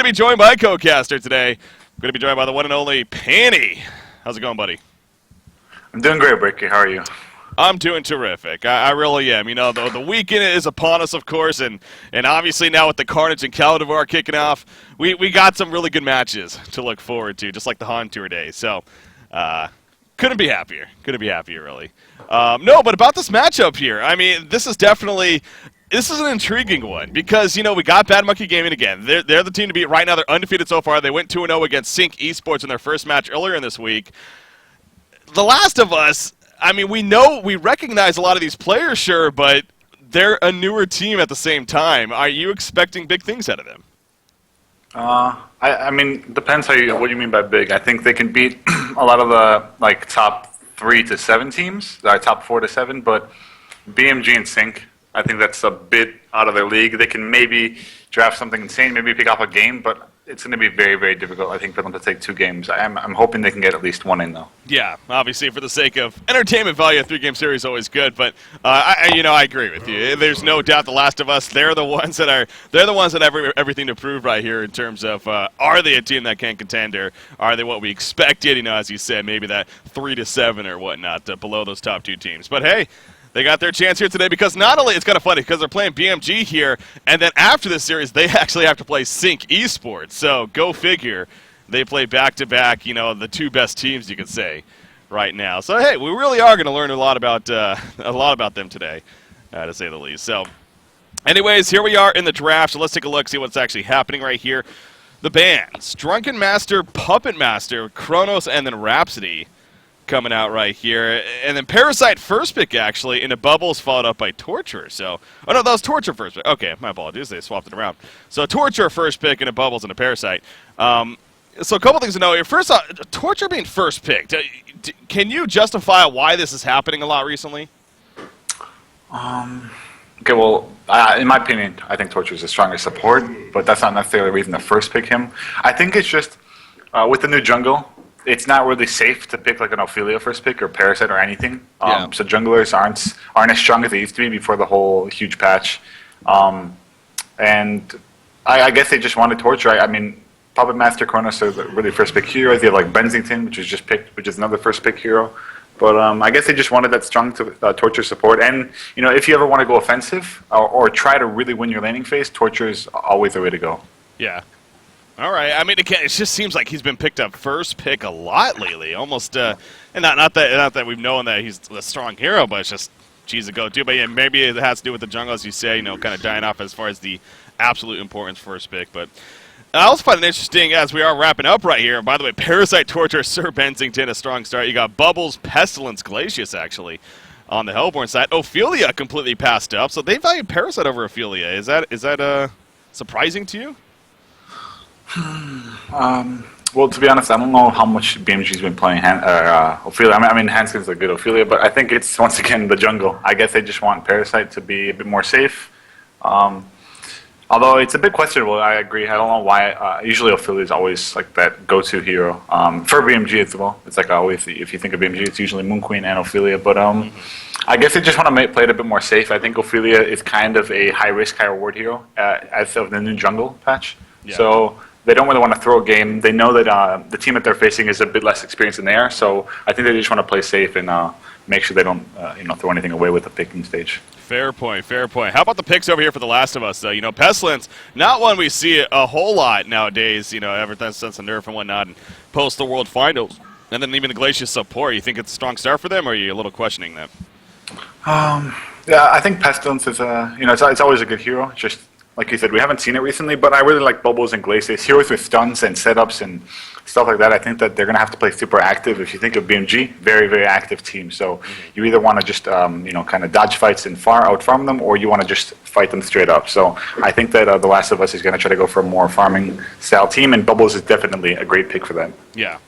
to be joined by co-caster today. I'm going to be joined by the one and only Panny. How's it going, buddy? I'm doing great, Bricky. How are you? I'm doing terrific. I really am. You know, the weekend is upon us, of course, and obviously now with the Carnage and Caldivar kicking off, we got some really good matches to look forward to, just like the Han Tour days. So, couldn't be happier. Couldn't be happier, really. No, but about this matchup here, I mean, this is an intriguing one because, you know, we got Bad Monkey Gaming again. They're the team to beat right now. They're undefeated so far. They went 2-0 against CiC Esports in their first match earlier in this week. The Last of Us, I mean, we recognize a lot of these players, sure, but they're a newer team at the same time. Are you expecting big things out of them? I mean, depends what you mean by big. I think they can beat a lot of the top 3 to 7 teams, top 4 to 7. But BMG and CiC, I think that's a bit out of their league. They can maybe draft something insane, maybe pick up a game, but it's going to be very, very difficult, I think, for them to take 2 games. I'm hoping they can get at least 1 in, though. Yeah, obviously, for the sake of entertainment value, a 3-game series is always good. But I agree with you. There's no doubt, The Last of Us. They're the ones that have everything to prove right here in terms of are they a team that can contend, or are they what we expected? You know, as you said, maybe that 3 to 7 or whatnot below those top 2 teams. But hey. They got their chance here today because not only, it's kind of funny, because they're playing BMG here, and then after this series, they actually have to play CiC Esports. So go figure. They play back-to-back, you know, the 2 best teams, you could say, right now. So, hey, we really are going to learn a lot about them today, to say the least. So, anyways, here we are in the draft. So let's take a look, see what's actually happening right here. The bands, Drunken Master, Puppet Master, Kronos, and then Rhapsody. Coming out right here. And then Parasite first pick, actually, into Bubbles, followed up by Torture. So, oh no, that was Torture first pick. Okay, my apologies. They swapped it around. So, Torture first pick into Bubbles into Parasite. So, a couple things to know here. First off, Torture being first picked. Can you justify why this is happening a lot recently? Okay, well, in my opinion, I think Torture is the strongest support, but that's not necessarily the reason to first pick him. I think it's just, with the new jungle, it's not really safe to pick like an Ophelia first pick or Parasite or anything. So junglers aren't as strong as they used to be before the whole huge patch. And I guess they just wanted Torture. I mean, Puppet Master, Kronos are the really first pick heroes. They have like Benzington, which was just picked, which is another first pick hero. But I guess they just wanted that strong Torture support. And, you know, if you ever want to go offensive or try to really win your laning phase, Torture is always the way to go. Yeah. All right. I mean, again, it just seems like he's been picked up first pick a lot lately. Almost, and not that we've known that he's a strong hero, but it's just he's a go-to. But yeah, maybe it has to do with the jungle, as you say, you know, kind of dying off as far as the absolute importance first pick. But I also find it interesting as we are wrapping up right here. And by the way, Parasite, Torture, Sir Benzington, a strong start. You got Bubbles, Pestilence, Glacius actually on the Hellborn side. Ophelia completely passed up, so they value Parasite over Ophelia. Is that surprising to you? Well, to be honest, I don't know how much BMG's been playing Ophelia. I mean, Hanskin's a good Ophelia, but I think it's, once again, the jungle. I guess they just want Parasite to be a bit more safe. Although it's a bit questionable, I agree. I don't know why. Usually Ophelia is always like that go-to hero. For BMG as well. It's like always, if you think of BMG, it's usually Moon Queen and Ophelia. But I guess they just want to play it a bit more safe. I think Ophelia is kind of a high-risk, high-reward hero as of the new jungle patch. Yeah. So they don't really want to throw a game. They know that the team that they're facing is a bit less experienced than they are, so I think they just want to play safe and make sure they don't throw anything away with the picking stage. Fair point, fair point. How about the picks over here for The Last of Us, though? You know, Pestilence, not one we see a whole lot nowadays, you know, ever since the nerf and whatnot, and post the World Finals. And then even the Glacius support. You think it's a strong start for them, or are you a little questioning that? Yeah, I think Pestilence is, it's always a good hero. Just like you said, we haven't seen it recently, but I really like Bubbles and Glacius. Heroes with stuns and setups and stuff like that. I think that they're going to have to play super active. If you think of BMG, very, very active team. So you either want to just, kind of dodge fights and out-farm them, or you want to just fight them straight up. So I think that The Last of Us is going to try to go for a more farming-style team, and Bubbles is definitely a great pick for that. Yeah.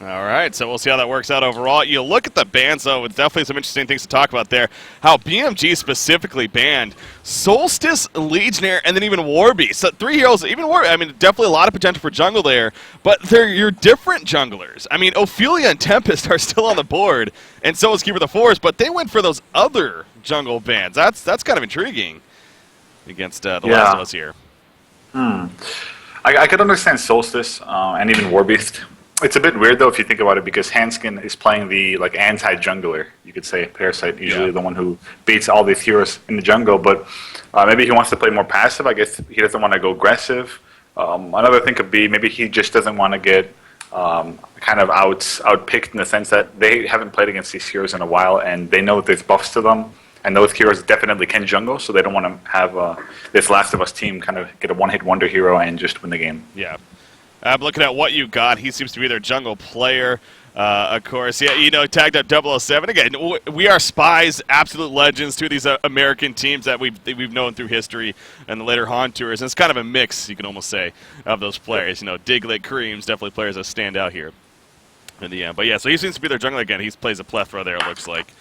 All right, so we'll see how that works out overall. You look at the bans, though, with definitely some interesting things to talk about there. How BMG specifically banned Solstice, Legionnaire, and then even Warbeast. So 3 heroes, even Warbeast, I mean, definitely a lot of potential for jungle there, but they're your different junglers. I mean, Ophelia and Tempest are still on the board, and so is Keeper of the Forest, but they went for those other jungle bans. That's kind of intriguing against The Last of Us here. I could understand Solstice and even Warbeast. It's a bit weird though if you think about it because Hanskin is playing the like anti-jungler. You could say Parasite, usually the one who beats all these heroes in the jungle. But maybe he wants to play more passive. I guess he doesn't want to go aggressive. Another thing could be maybe he just doesn't want to get kind of outpicked in the sense that they haven't played against these heroes in a while and they know that there's buffs to them. And those heroes definitely can jungle, so they don't want to have this Last of Us team kind of get a one-hit wonder hero and just win the game. Yeah. I'm looking at what you got. He seems to be their jungle player, of course. Yeah, you know, tagged up 007. Again, we are spies, absolute legends to these American teams that we've known through history and the later Han tours. And it's kind of a mix, you can almost say, of those players. You know, Diglett, Kareem's definitely players that stand out here in the end. But yeah, so he seems to be their jungler again. He plays a plethora there, it looks like,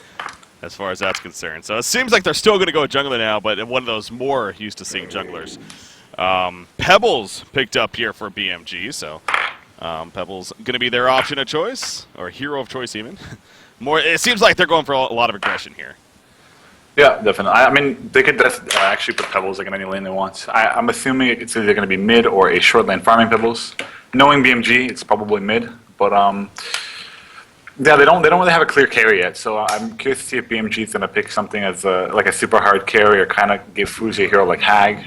as far as that's concerned. So it seems like they're still going to go jungler now, but one of those more used to seeing junglers. Pebbles picked up here for BMG, so Pebbles going to be their option of choice, or hero of choice even. More, it seems like they're going for a lot of aggression here. Yeah, definitely. I mean, they could actually put Pebbles like in any lane they want. I'm assuming it's either going to be mid or a short lane farming Pebbles. Knowing BMG, it's probably mid, but yeah, they don't really have a clear carry yet, so I'm curious to see if BMG is going to pick something as like a super hard carry or kind of give Fuzi a hero like Hag,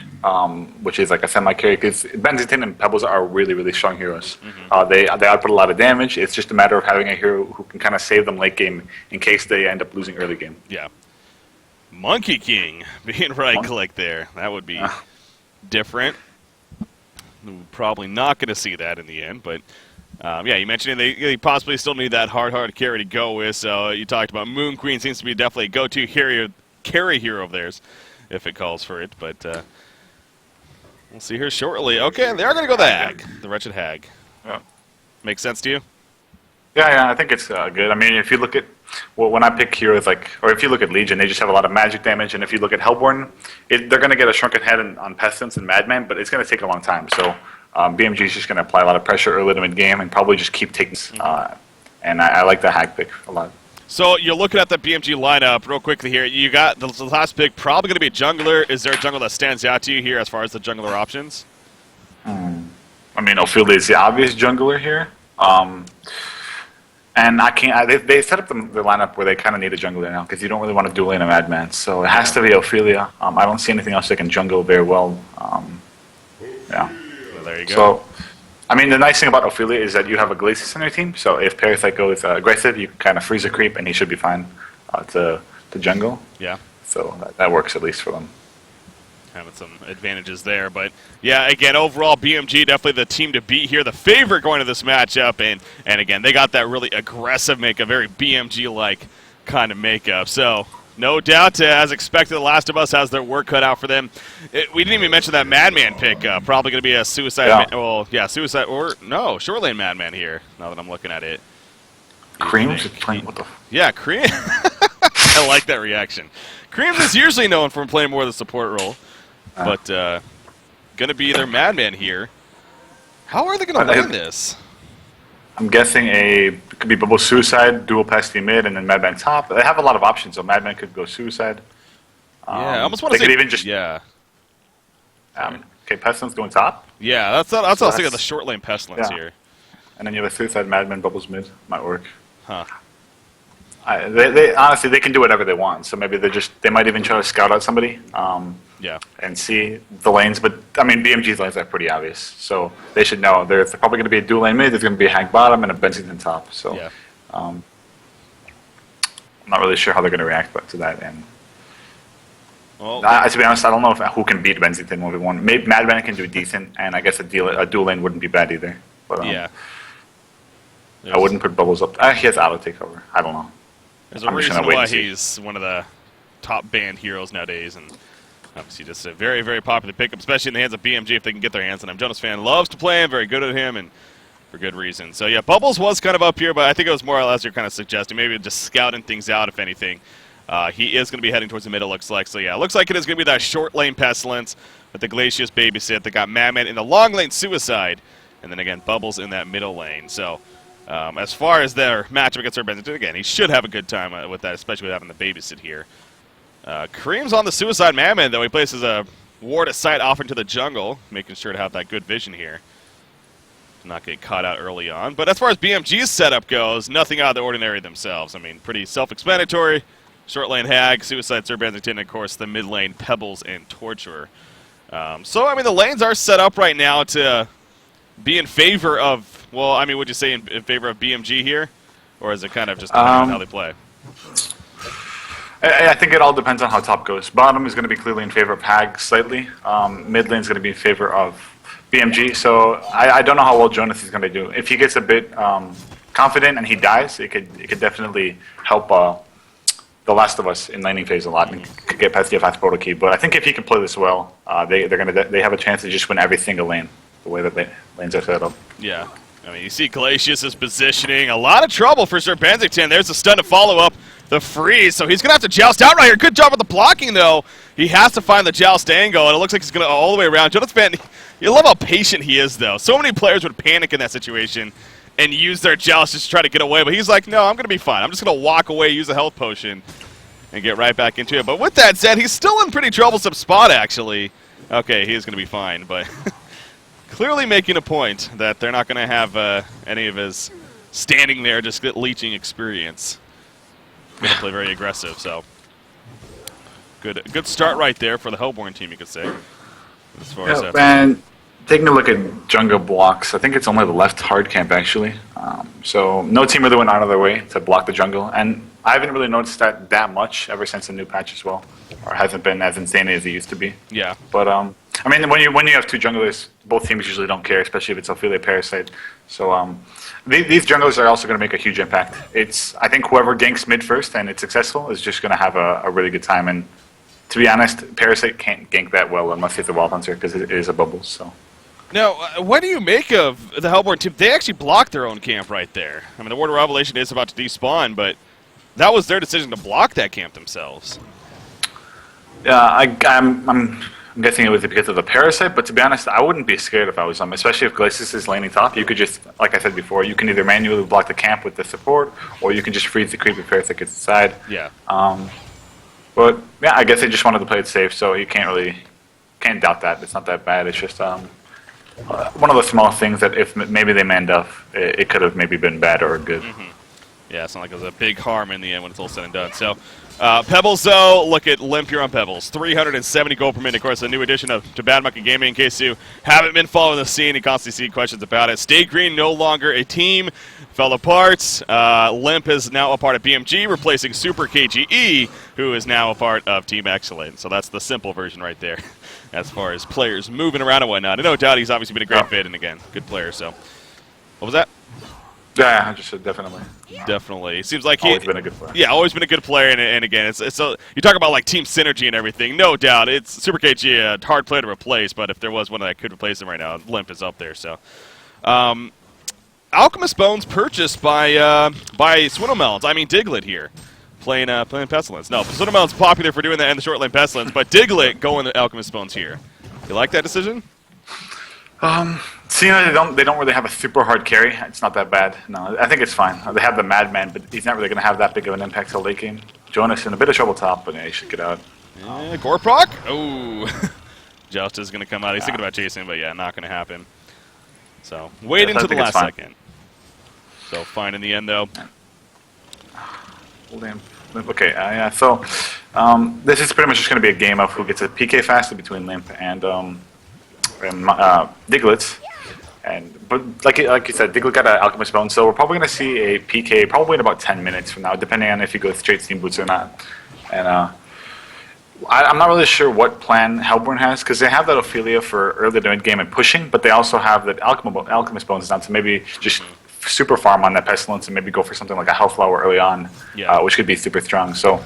which is like a semi-carry, because Benzington and Pebbles are really, really strong heroes. They output a lot of damage. It's just a matter of having a hero who can kind of save them late game in case they end up losing early game. Yeah. Monkey King being right-click there. That would be different. We're probably not going to see that in the end, but... yeah, you mentioned they possibly still need that hard carry to go with. So you talked about Moon Queen seems to be definitely a go-to carry hero of theirs, if it calls for it. But we'll see here shortly. Okay, they are going to go the Hag, the Wretched Hag. Yeah. Makes sense to you? Yeah, I think it's good. I mean, if you look at when I pick heroes or if you look at Legion, they just have a lot of magic damage. And if you look at Hellborn, they're going to get a shrunken head on Pestilence and Madman, but it's going to take a long time. So. BMG is just going to apply a lot of pressure early to mid-game and probably just keep taking and I like the Hag pick a lot. So you're looking at the BMG lineup real quickly here. You got the last pick probably going to be a jungler. Is there a jungler that stands out to you here as far as the jungler options? I mean, Ophelia is the obvious jungler here. And I can't. They set up the lineup where they kind of need a jungler now because you don't really want to duel in a Madman. So it has to be Ophelia. I don't see anything else that can jungle very well. Yeah. There you go. So, I mean, the nice thing about Ophelia is that you have a Glacius on your team, so if Parasite goes aggressive, you can kind of freeze a creep, and he should be fine to jungle. Yeah. So that works at least for them. Having some advantages there, but yeah, again, overall, BMG definitely the team to beat here, the favorite going to this matchup, and again, they got that really aggressive makeup, very BMG-like kind of makeup, so... No doubt, as expected, The Last of Us has their work cut out for them. We didn't even mention that Madman pick. Probably going to be a Suicide... Suicide... Or, no, Short Lane Madman here, now that I'm looking at it. Creams playing what the... Yeah, Cream. I like that reaction. Creams is usually known for playing more of the support role, but going to be their Madman here. How are they going to win this? I'm guessing it could be Bubble Suicide, Dual Pesty mid, and then Madman top. They have a lot of options, so Madman could go Suicide. Yeah, I almost want to say... They could even just... Yeah. Okay, Pestilence going top? Yeah, that's what I was thinking of the short lane Pestilence here. And then you have a Suicide Madman, Bubbles mid. Might work. Huh. They honestly, they can do whatever they want, so maybe they might even try to scout out somebody. Yeah. And see the lanes, but I mean BMG's lanes are pretty obvious, so they should know. There's probably going to be a dual lane mid, there's going to be a Hag bottom, and a Benzington top. So yeah. I'm not really sure how they're going to react to that. And well, to be honest, I don't know who can beat Benzington 1v1. Maybe Madman can do decent, and I guess a dual lane wouldn't be bad either. But yeah. I wouldn't put Bubbles up. He has auto takeover. I don't know. There's a reason why he's one of the top banned heroes nowadays, and obviously just a very, very popular pickup, especially in the hands of BMG if they can get their hands on him. Jonas fan loves to play him, very good at him, and for good reason. So yeah, Bubbles was kind of up here, but I think it was more or less you're kind of suggesting, maybe just scouting things out, if anything. He is going to be heading towards the middle, looks like. So yeah, it looks like it is going to be that short lane Pestilence with the Glacius Babysit. They got Madman in the long lane Suicide, and then again, Bubbles in that middle lane. So as far as their matchup against Benzington, again, he should have a good time with that, especially with having the Babysit here. Kareem's on the Suicide Madman, though. He places a ward a sight off into the jungle, making sure to have that good vision here. Not get caught out early on. But as far as BMG's setup goes, nothing out of the ordinary themselves. I mean, pretty self-explanatory. Short lane Hag, Suicide, Sir Benzington, and of course the mid lane Pebbles and Torturer. So, I mean, the lanes are set up right now to be in favor of, well, I mean, would you say in favor of BMG here? Or is it kind of just how they play? I think it all depends on how top goes. Bottom is going to be clearly in favor of Hag slightly. Mid lane is going to be in favor of BMG. So I don't know how well Jonas is going to do. If he gets a bit confident and he dies, it could definitely help The Last of Us in laning phase a lot and could get past the fast proto key. But I think if he can play this well, they have a chance to just win every single lane the way that lanes are set up. Yeah. I mean, you see Glacius' positioning. A lot of trouble for Sir Benzington. There's a stun to follow up the freeze, so he's going to have to joust out right here. Good job with the blocking, though. He has to find the joust angle, and it looks like he's going to all the way around. Jonathan, you love how patient he is, though. So many players would panic in that situation and use their joust just to try to get away, but he's like, no, I'm going to be fine. I'm just going to walk away, use a health potion, and get right back into it. But with that said, he's still in pretty troublesome spot, actually. Okay, he is going to be fine, but clearly making a point that they're not going to have any of his standing there just get leeching experience. Going to play very aggressive, so good start right there for the Hellborn team, you could say. As far as and taking a look at jungle blocks, I think it's only the left hard camp actually. So no team really went out of their way to block the jungle, and I haven't really noticed that much ever since the new patch as well, or hasn't been as insane as it used to be. Yeah. But I mean, when you have two junglers, both teams usually don't care, especially if it's Ophelia Parasite. So these junglers are also going to make a huge impact. I think whoever ganks mid first and it's successful is just going to have a really good time. And to be honest, Parasite can't gank that well unless he's the Wild Hunter because it is a bubble. So. Now, what do you make of the Hellborn team? They actually blocked their own camp right there. I mean, the Ward of Revelation is about to despawn, but that was their decision to block that camp themselves. Yeah, I'm guessing it was because of the Parasite, but to be honest, I wouldn't be scared if I was them, especially if Glacius is laning top. You could just, like I said before, you can either manually block the camp with the support, or you can just freeze the creep if Parasite gets inside. Yeah. But yeah, I guess they just wanted to play it safe, so you can't doubt that. It's not that bad. It's just one of the small things that if maybe they manned up, it could have maybe been bad or good. Mm-hmm. Yeah, it's not like it was a big harm in the end when it's all said and done. So, Pebbles, though, look at Limp here on Pebbles. 370 gold per minute. Of course, a new addition to Bad Monkey Gaming. In case you haven't been following the scene, you constantly see questions about it. Stay Green, no longer a team. Fell apart. Limp is now a part of BMG, replacing Super KGE, who is now a part of Team Excellent. So that's the simple version right there, as far as players moving around and whatnot. And no doubt he's obviously been a great fit, and again, good player. So, what was that? Yeah, I just said definitely. Definitely. It seems like he's always been a good player. Yeah, always been a good player. And again, it's you talk about like team synergy and everything. No doubt, it's Super KG, a hard player to replace. But if there was one that could replace him right now, Limp is up there. So, Alchemist Bones purchased by Swindlemelons. I mean Diglett here, playing Pestilence. No, Swindlemelons popular for doing that in the short lane Pestilence, but Diglett going to Alchemist Bones here. You like that decision? Seeing they don't really have a super hard carry, it's not that bad. No, I think it's fine. They have the Madman, but he's not really going to have that big of an impact till late game. Jonas in a bit of trouble top, but yeah, he should get out. Gorproc? Oh, Joust is going to come out. He's thinking about chasing, but yeah, not going to happen. So wait until the last second. So fine in the end, though. Okay, yeah. So this is pretty much just going to be a game of who gets a PK faster between Limp and Diglett. But like you said, Diglett got an Alchemist Bone, so we're probably going to see a PK probably in about 10 minutes from now, depending on if he goes straight Steam Boots or not. And I'm not really sure what plan Hellborn has, because they have that Ophelia for early to mid game and pushing, but they also have that Alchemist Bones down to maybe just super farm on that Pestilence and maybe go for something like a Health Flower early on, which could be super strong. So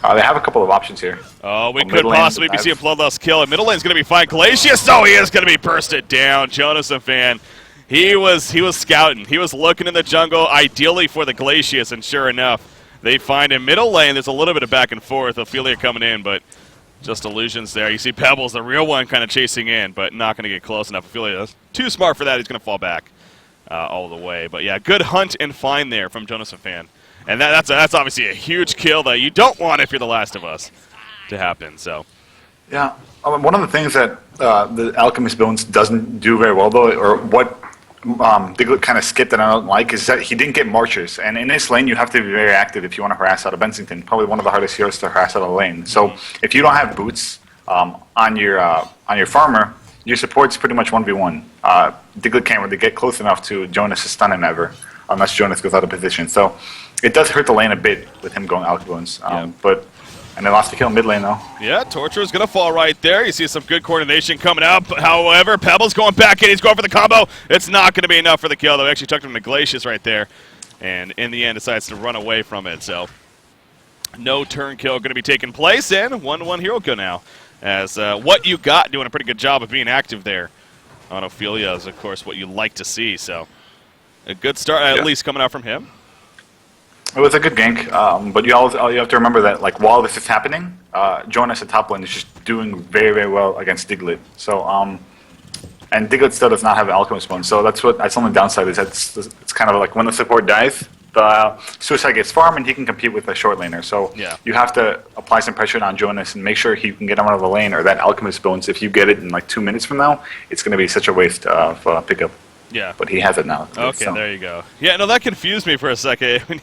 they have a couple of options here. Oh, we could possibly be seeing a Bloodlust kill. And middle lane's going to be fine. Glacius, oh, he is going to be bursted down. Jonathan fan, he was scouting. He was looking in the jungle, ideally for the Glacius, and sure enough, they find him. Middle lane, there's a little bit of back and forth. Ophelia coming in, but just illusions there. You see Pebbles, the real one, kind of chasing in, but not going to get close enough. Ophelia is too smart for that. He's going to fall back all the way. But yeah, good hunt and find there from Jonathan fan. And that's obviously a huge kill that you don't want if you're the Last of Us to happen. So Yeah. One of the things that the Alchemist Bones doesn't do very well, though, or what Diglett kind of skipped that I don't like, is that he didn't get Marchers. And in this lane, you have to be very active if you want to harass out of Bensington. Probably one of the hardest heroes to harass out of the lane. So if you don't have boots on your farmer, your support's pretty much 1v1. Diglett can't really get close enough to Jonas to stun him ever, unless Jonas goes out of position. So it does hurt the lane a bit with him going Alchemist Bones. And they lost the kill mid lane, though. Yeah, Torture's going to fall right there. You see some good coordination coming up. However, Pebbles going back in. He's going for the combo. It's not going to be enough for the kill, though. He actually tucked him to Glacius right there. And in the end, decides to run away from it. So no turn kill going to be taking place. And 1-1 hero kill now. As what you got doing a pretty good job of being active there on Ophelia is, of course, what you like to see. So a good start, at least, coming out from him. It was a good gank, but you have to remember that, like, while this is happening, Jonas at top lane is just doing very, very well against Diglett. So, and Diglett still does not have an Alchemist Bone, so that's the only downside is that it's kind of like when the support dies, the Suicide gets farm and he can compete with the short laner. So you have to apply some pressure on Jonas and make sure he can get him out of the lane, or that Alchemist Bones, if you get it in like 2 minutes from now, it's going to be such a waste of pickup. Yeah. But he has it now. Okay, so. There you go. Yeah, no, that confused me for a second.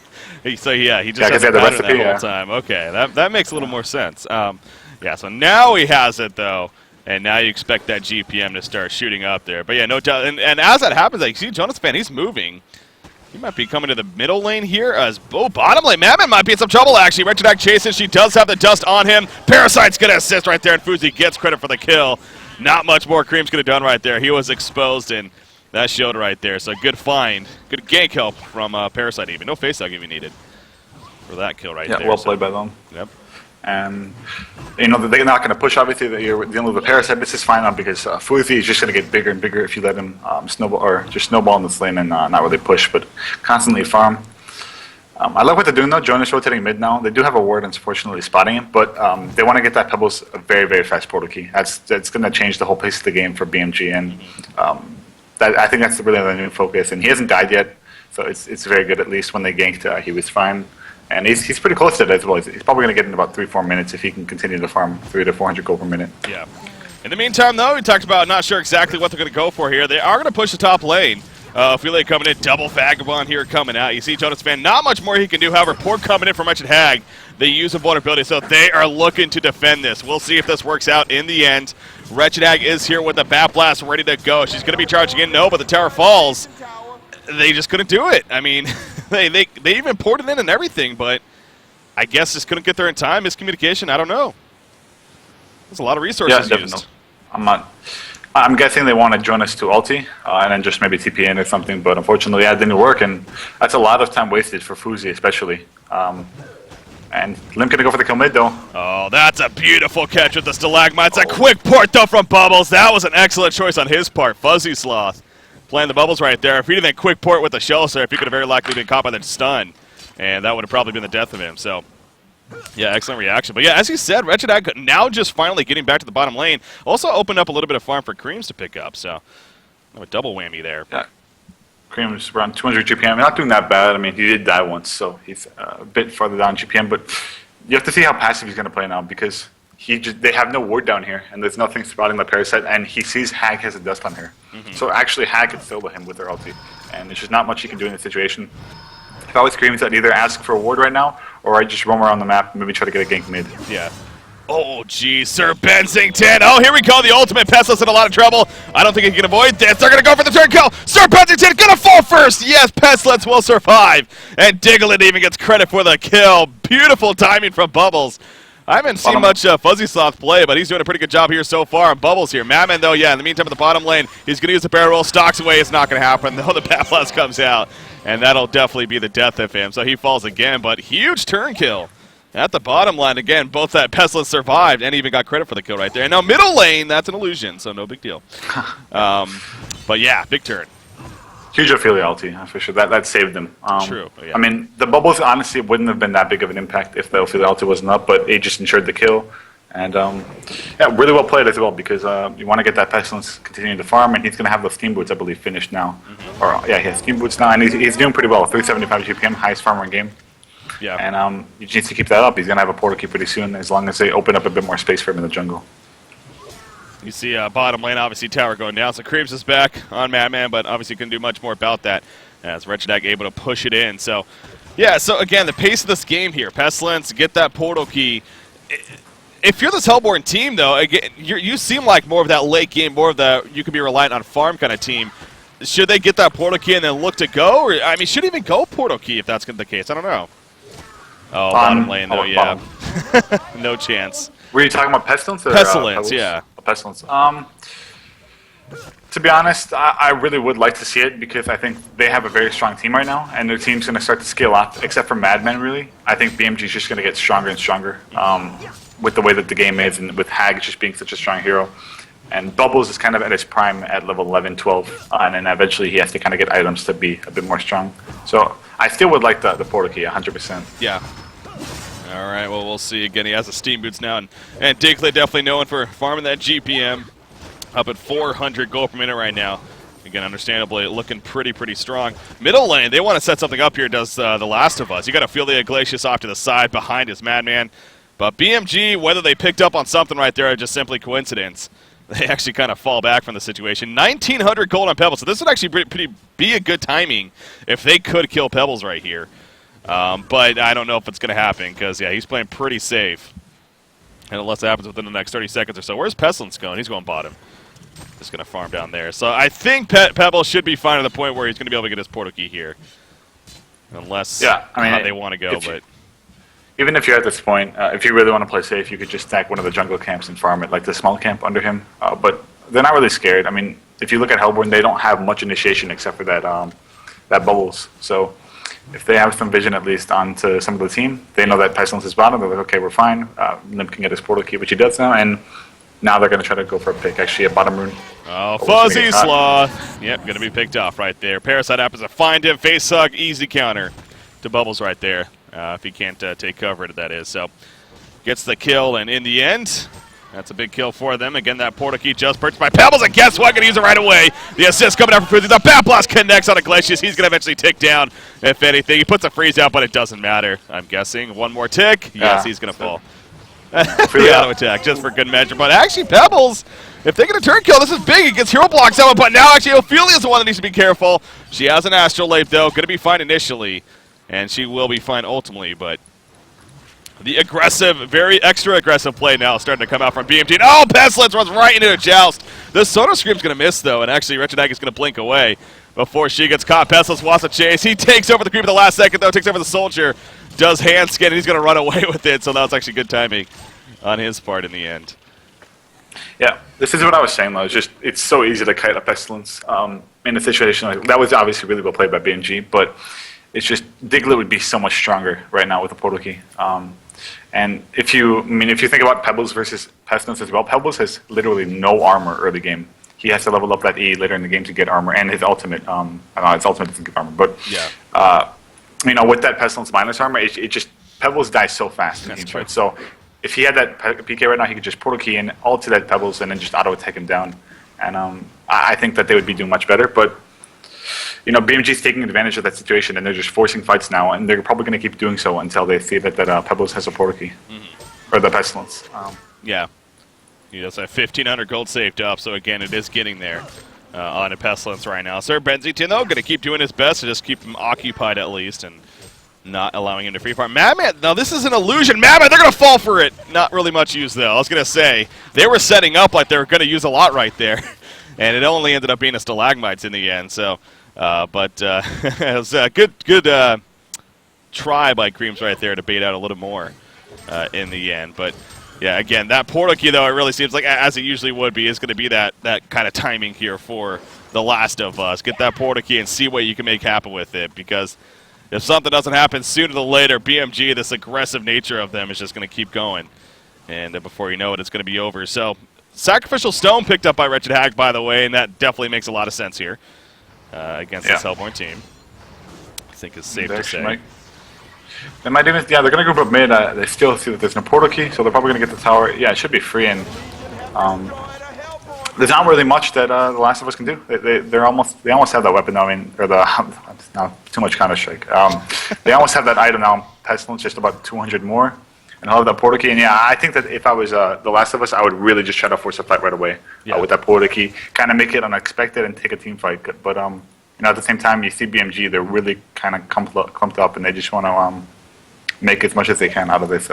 So, yeah, he just has the the recipe whole time. Okay, that makes a little more sense. Yeah, so now he has it, though, and now you expect that GPM to start shooting up there. But, yeah, no doubt. And as that happens, like, you see Jonas Fan, he's moving. He might be coming to the middle lane here as bottom lane. Mammon might be in some trouble, actually. Wretched Act chases. She does have the dust on him. Parasite's going to assist right there, and Fuzi gets credit for the kill. Not much more Creams could have done right there. He was exposed, and that showed right there. So good find. Good gank help from Parasite even. No face hug even needed for that kill right there. Yeah, well played by them. Yep. And, you know, they're not going to push, obviously. You're dealing with a Parasite. This is fine now because Fuzi is just going to get bigger and bigger if you let him snowball in this lane and not really push, but constantly farm. I like what they're doing, though. Jonas rotating mid now. They do have a ward, unfortunately, spotting him, but they want to get that Pebbles a very, very fast portal key. That's going to change the whole pace of the game for BMG, and I think that's really the new focus. And he hasn't died yet, so it's very good. At least when they ganked, he was fine. And he's pretty close to it as well. He's probably going to get in about 3-4 minutes if he can continue to farm 300 to 400 gold per minute. Yeah. In the meantime, though, we talked about not sure exactly what they're going to go for here. They are going to push the top lane. Ophelia coming in, double Vagabond here coming out. You see Jonas Fan, not much more he can do. However, Port coming in from Wretched Hag. They use a vulnerability, so they are looking to defend this. We'll see if this works out in the end. Wretched Hag is here with the Bat Blast ready to go. She's going to be charging in. No, but the tower falls. They just couldn't do it. I mean, they even ported in and everything, but I guess just couldn't get there in time. Miscommunication, I don't know. There's a lot of resources used. I'm guessing they wanted Jonas to ulti and then just maybe TP in or something, but unfortunately that didn't work, and that's a lot of time wasted for Fuzi especially. And Limp gonna go for the kill mid though. Oh, that's a beautiful catch with the Stalagmites. A quick port though from Bubbles. That was an excellent choice on his part. Fuzzy Sloth playing the Bubbles right there. If he didn't quick port with the shell surf, he could have very likely been caught by the stun, and that would have probably been the death of him. So yeah, excellent reaction. But yeah, as you said, Wretched Hag now just finally getting back to the bottom lane. Also opened up a little bit of farm for Creams to pick up, so a double whammy there. Yeah, Creams around 200 GPM. Not doing that bad. I mean, he did die once, so he's a bit farther down GPM. But you have to see how passive he's going to play now because they have no ward down here, and there's nothing spotting the Parasite, and he sees Hag has a dust on her. So actually, Hag can solo him with her ulti, and there's just not much he can do in this situation. If I was Creams, I'd either ask for a ward right now, or I'd just roam around the map and maybe try to get a gank mid. Yeah. Oh, geez, Sir Bensington. Oh, here we go. The ultimate Pestil's in a lot of trouble. I don't think he can avoid this. They're going to go for the turn kill. Sir Bensington going to fall first. Yes, Pestilence will survive. And Diglett even gets credit for the kill. Beautiful timing from Bubbles. I haven't seen much Fuzzy Sloth play, but he's doing a pretty good job here so far. And Bubbles here. Madman, though, yeah, in the meantime, at the bottom lane, he's going to use the barrel roll. Stalks away. It's not going to happen, though. The Bat Blast comes out. And that'll definitely be the death of him. So he falls again, but huge turn kill. At the bottom line, again, both that Pestilence survived and even got credit for the kill right there. And now middle lane, that's an illusion, so no big deal. But yeah, big turn. Huge Ophelia ulti, for sure. That saved them. True. Yeah. I mean, the bubbles, honestly, wouldn't have been that big of an impact if the Ophelia ulti wasn't up, but it just ensured the kill. And yeah, really well played as well because you want to get that Pestilence continuing to farm, and he's going to have those Steam Boots, I believe, finished now. Or yeah, he has Steam Boots now, and he's doing pretty well. 375 GPM, highest farmer in game. Yeah. And you just need to keep that up. He's going to have a portal key pretty soon as long as they open up a bit more space for him in the jungle. You see bottom lane, obviously tower going down, so Creeps is back on Madman, but obviously couldn't do much more about that as Wretched Hag able to push it in. So, yeah, so again, the pace of this game here, Pestilence, get that portal key. If you're this Hellborn team, though, again, you seem like more of that late game, more of the you can be reliant on farm kind of team. Should they get that portal key and then look to go? Or, I mean, should even go portal key if that's the case. I don't know. Oh, bottom lane, though, yeah. No chance. Were you talking about Pestilence? Or, Pestilence, yeah. Pestilence. To be honest, I really would like to see it because I think they have a very strong team right now, and their team's going to start to scale up, except for Madman, really. I think BMG is just going to get stronger and stronger with the way that the game is and with Hag just being such a strong hero. And Bubbles is kind of at his prime at level 11, 12, and then eventually he has to kind of get items to be a bit more strong. So I still would like the portal key, 100%. Yeah. All right, well, we'll see. Again, he has the Steam Boots now, and Dinkley definitely known for farming that GPM. Up at 400 gold per minute right now. Again, understandably, looking pretty strong. Middle lane, they want to set something up here, does The Last of Us. You got to feel the Iglesias off to the side behind his Madman. But BMG, whether they picked up on something right there or just simply coincidence, they actually kind of fall back from the situation. 1,900 gold on Pebbles, so this would actually be a good timing if they could kill Pebbles right here. But I don't know if it's going to happen because, yeah, he's playing pretty safe. And unless it happens within the next 30 seconds or so. Where's Pestilence going? He's going bottom. Just going to farm down there. So I think Pebbles should be fine to the point where he's going to be able to get his portal key here. Unless they want to go. But even if you're at this point, if you really want to play safe, you could just stack one of the jungle camps and farm it, like the small camp under him. But they're not really scared. I mean, if you look at Hellborn, they don't have much initiation except for that Bubbles. So if they have some vision at least onto some of the team, they know that Pestilence is bottom. They're like, okay, we're fine. Limp can get his portal key, which he does now, and now they're going to try to go for a pick, actually, at bottom rune. Oh, Fuzzy Sloth. Yep, going to be picked off right there. Parasite happens to find him. Face hug, easy counter to Bubbles right there. If he can't take cover, that is. So, gets the kill, and in the end, that's a big kill for them. Again, that portal key just purchased by Pebbles, and guess what? Going to use it right away. The assist coming out from Fuzi. The Bat Blast connects on Iglesias. He's going to eventually tick down, if anything. He puts a freeze out, but it doesn't matter, I'm guessing. One more tick. Yes, he's going to fall. The auto attack, just for good measure. But actually, Pebbles, if they get a turn kill, this is big. He gets hero blocks out, but now actually Ophelia's the one that needs to be careful. She has an Astrolabe, though. Going to be fine initially, and she will be fine ultimately, but the aggressive, very extra aggressive play now starting to come out from BMG. And oh, Pestilence runs right into a joust. The Soda Scream's going to miss, though, and actually Wretched Hag is going to blink away before she gets caught. Pestilence wants to chase. He takes over the creep at the last second, though, takes over the Soldier. Does hand skin, and he's going to run away with it, so that was actually good timing on his part in the end. Yeah, this is what I was saying, though. It's so easy to kite a Pestilence in a situation like that. Was obviously really well played by BMG, but it's just Diglett would be so much stronger right now with the portal key. And if you think about Pebbles versus Pestilence as well, Pebbles has literally no armor early game. He has to level up that E later in the game to get armor, and his ultimate. His ultimate doesn't give armor, but yeah. With that Pestilence minus armor, it just Pebbles dies so fast in games, right? So if he had that PK right now, he could just portal key in, ult to that Pebbles, and then just auto attack him down. And I think that they would be doing much better. But BMG's taking advantage of that situation, and they're just forcing fights now, and they're probably going to keep doing so until they see that Pebbles has a portal key or the Pestilence. Yeah, he does have 1,500 gold saved up. So again, it is getting there. On a Pestilence right now. Sir Benzington, though, going to keep doing his best to just keep him occupied at least and not allowing him to free farm. Madman, now this is an illusion. Madman, they're going to fall for it. Not really much use, though. I was going to say, they were setting up like they were going to use a lot right there. And it only ended up being a Stalagmites in the end. So, it was a good try by Creams right there to bait out a little more in the end. But yeah, again, that portal key, though, it really seems like, as it usually would be, is going to be that kind of timing here for The Last of Us. Get that portal key and see what you can make happen with it, because if something doesn't happen sooner than later, BMG, this aggressive nature of them, is just going to keep going. And before you know it, it's going to be over. So, Sacrificial Stone picked up by Wretched Hag, by the way, and that definitely makes a lot of sense here against this Hellborn team. I think it's safe to say. They might even, they're going to group up mid. They still see that there's no portal key, so they're probably going to get the tower. Yeah, it should be free, and there's not really much that The Last of Us can do. They almost have that weapon now. It's not too much Counter-Strike. They almost have that item now. Pestilence, just about 200 more. and he'll have that portal key. And yeah, I think that if I was The Last of Us, I would really just try to force a fight right away with that portal key, kind of make it unexpected and take a team fight. But you know, at the same time, you see BMG, they're really kind of clumped up, and they just want to make as much as they can out of this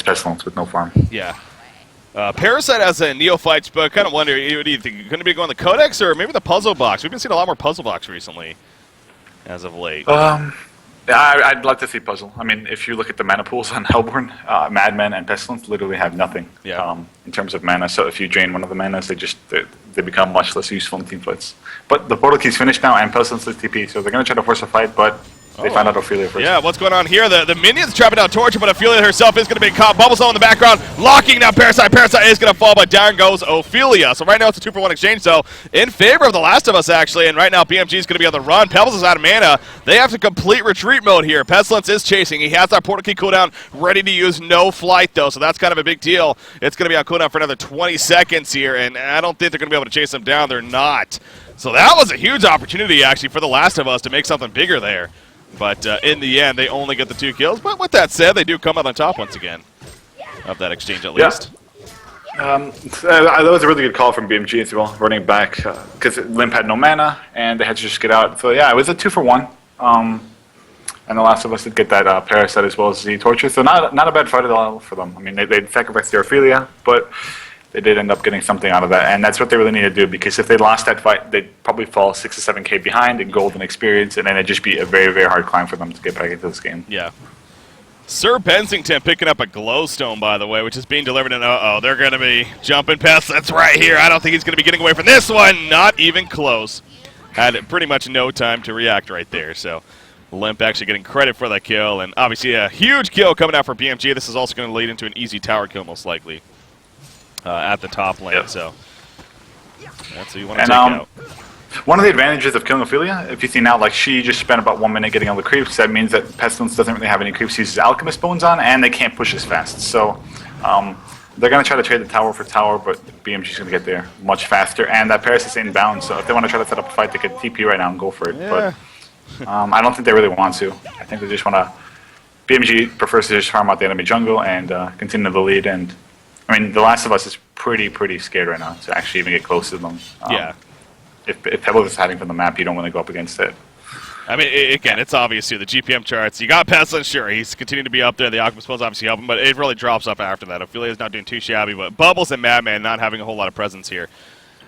pestilence with no farm. Yeah. Parasite as a neophyte, but kind of wonder, what do you think? Going to be going the Codex or maybe the puzzle box? We've been seeing a lot more puzzle box recently, as of late. I'd like to see puzzle. I mean, if you look at the mana pools on Hellborn, Madmen and Pestilence literally have nothing in terms of mana. So if you drain one of the manas, they become much less useful in team fights. But the portal key's finished now, and Pestilence is TP, so they're going to try to force a fight, but they found out Ophelia first. Yeah, what's going on here? The minions trapping down Torture, but Ophelia herself is going to be caught. Bubbles in the background, locking down Parasite. Parasite is going to fall, but down goes Ophelia. So right now it's a 2-for-1 exchange, so in favor of The Last of Us, actually. And right now BMG is going to be on the run. Pebbles is out of mana. They have to complete retreat mode here. Pestilence is chasing. He has that portal key cooldown ready to use. No flight, though, so that's kind of a big deal. It's going to be on cooldown for another 20 seconds here, and I don't think they're going to be able to chase him down. They're not. So that was a huge opportunity, actually, for The Last of Us to make something bigger there. But in the end, they only get the 2 kills. But with that said, they do come out on top once again of that exchange, at least. That was a really good call from BMG as well, running back, because Limp had no mana, and they had to just get out. So yeah, it was a 2-for-1. And The Last of Us did get that Parasite as well as the Torture. So not a bad fight at all for them. I mean, they sacrificed their Ophelia, but they did end up getting something out of that, and that's what they really need to do, because if they lost that fight, they'd probably fall 6 or 7K behind in gold and experience, and then it'd just be a very, very hard climb for them to get back into this game. Yeah. Sir Bensington picking up a glowstone, by the way, which is being delivered in. They're going to be jumping past. That's right here. I don't think he's going to be getting away from this one. Not even close. Had pretty much no time to react right there, so Limp actually getting credit for that kill, and obviously a huge kill coming out for BMG. This is also going to lead into an easy tower kill, most likely. At the top lane, so that's what you want to take out. One of the advantages of killing Ophelia, if you see now, like she just spent about 1 minute getting all the creeps, that means that Pestilence doesn't really have any creeps he uses Alchemist Bones on, and they can't push as fast. So they're going to try to trade the tower for tower, but BMG's going to get there much faster, and that Parasite's inbound, so if they want to try to set up a fight, they could TP right now and go for it. Yeah. But I don't think they really want to. I think they just want to... BMG prefers to just farm out the enemy jungle and continue the lead, and I mean, The Last of Us is pretty scared right now to actually even get close to them. If Pebbles is hiding from the map, you don't want to go up against it. I mean, again, it's obvious here. The GPM charts, you got Pestilence, sure, he's continuing to be up there. The Alchemist Bones obviously help him, but it really drops off after that. Ophelia's not doing too shabby, but Bubbles and Madman not having a whole lot of presence here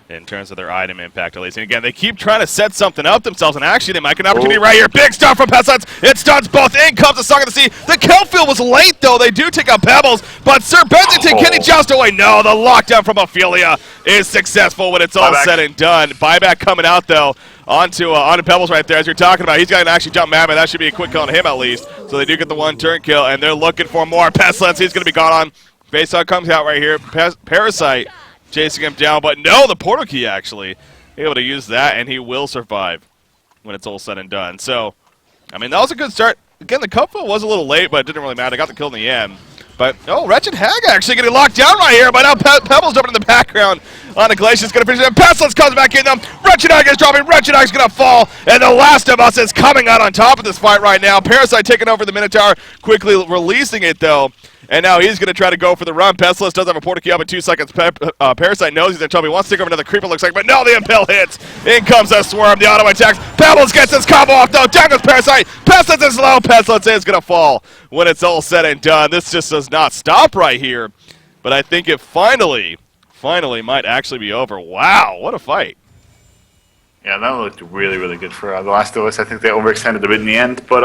in terms of their item impact, at least. And again, they keep trying to set something up themselves, and actually they might get an opportunity right here. Big start from Pestilence. It stuns both. In comes the Song of the Sea. The kill field was late, though. They do take out Pebbles, but Sir Bensington, can he joust away? No, the lockdown from Ophelia is successful when it's all said and done. Buyback coming out, though, onto Pebbles right there, as you're talking about. He's got to actually jump Madman. That should be a quick kill on him, at least. So they do get the 1-turn kill, and they're looking for more. Pestilence, he's going to be gone on. Base on comes out right here. Parasite chasing him down, but no, the portal key actually able to use that, and he will survive when it's all said and done. So, I mean, that was a good start. Again, the cupful was a little late, but it didn't really matter. They got the kill in the end. But, Wretched Hag actually getting locked down right here, but now Pebbles jumping in the background on the Glacius, going to finish it. Pestilence comes back in them. Wretched Hag is dropping. Wretched Hag is going to fall, and The Last of Us is coming out on top of this fight right now. Parasite taking over the Minotaur, quickly releasing it, though. And now he's going to try to go for the run. Pestilence does have a portal key up in 2 seconds. Parasite knows he's in trouble. He wants to take over another creeper, looks like, but no, the impale hits. In comes a swarm. The auto attacks. Pebbles gets his combo off, though. Down goes Parasite. Pestilence is low. Pestilence is going to fall when it's all said and done. This just does not stop right here. But I think it finally might actually be over. Wow, what a fight. Yeah, that looked really good for The Last of Us. I think they overextended a bit in the end, but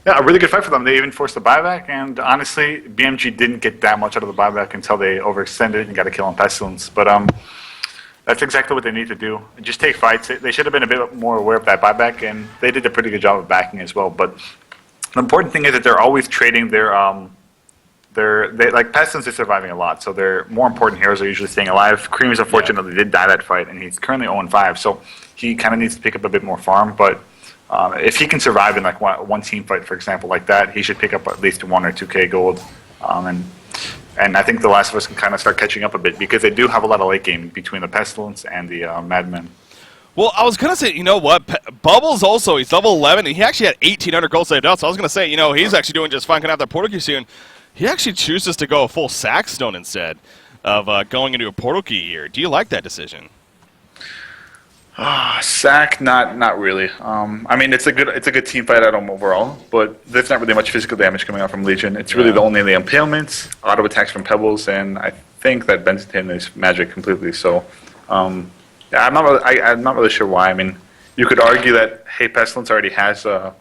yeah, a really good fight for them. They even forced the buyback, and honestly, BMG didn't get that much out of the buyback until they overextended and got a kill on Pestilence. But that's exactly what they need to do. Just take fights. They should have been a bit more aware of that buyback, and they did a pretty good job of backing as well. But the important thing is that they're always trading their like Pestilence is surviving a lot, so their more important heroes are usually staying alive. Cream is unfortunately did die that fight, and he's currently 0-5, so he kind of needs to pick up a bit more farm, but if he can survive in like one team fight, for example, like that, he should pick up at least 1 or 2K gold. And I think The Last of Us can kind of start catching up a bit, because they do have a lot of late game between the Pestilence and the Madmen. Well, I was going to say, you know what? Bubbles also, he's level 11, and he actually had 1,800 gold saved out, so I was going to say, he's actually doing just fine. Going to have that portal key soon. He actually chooses to go a full Sackstone instead of going into a Portal Key here. Do you like that decision? Sack, not really. I mean, it's a good team fight at him overall, but there's not really much physical damage coming out from Legion. It's really only the impalements, auto attacks from Pebbles, and I think that Bensington is magic completely. So, yeah, I'm not really sure why. I mean, you could argue that Pestilence already has a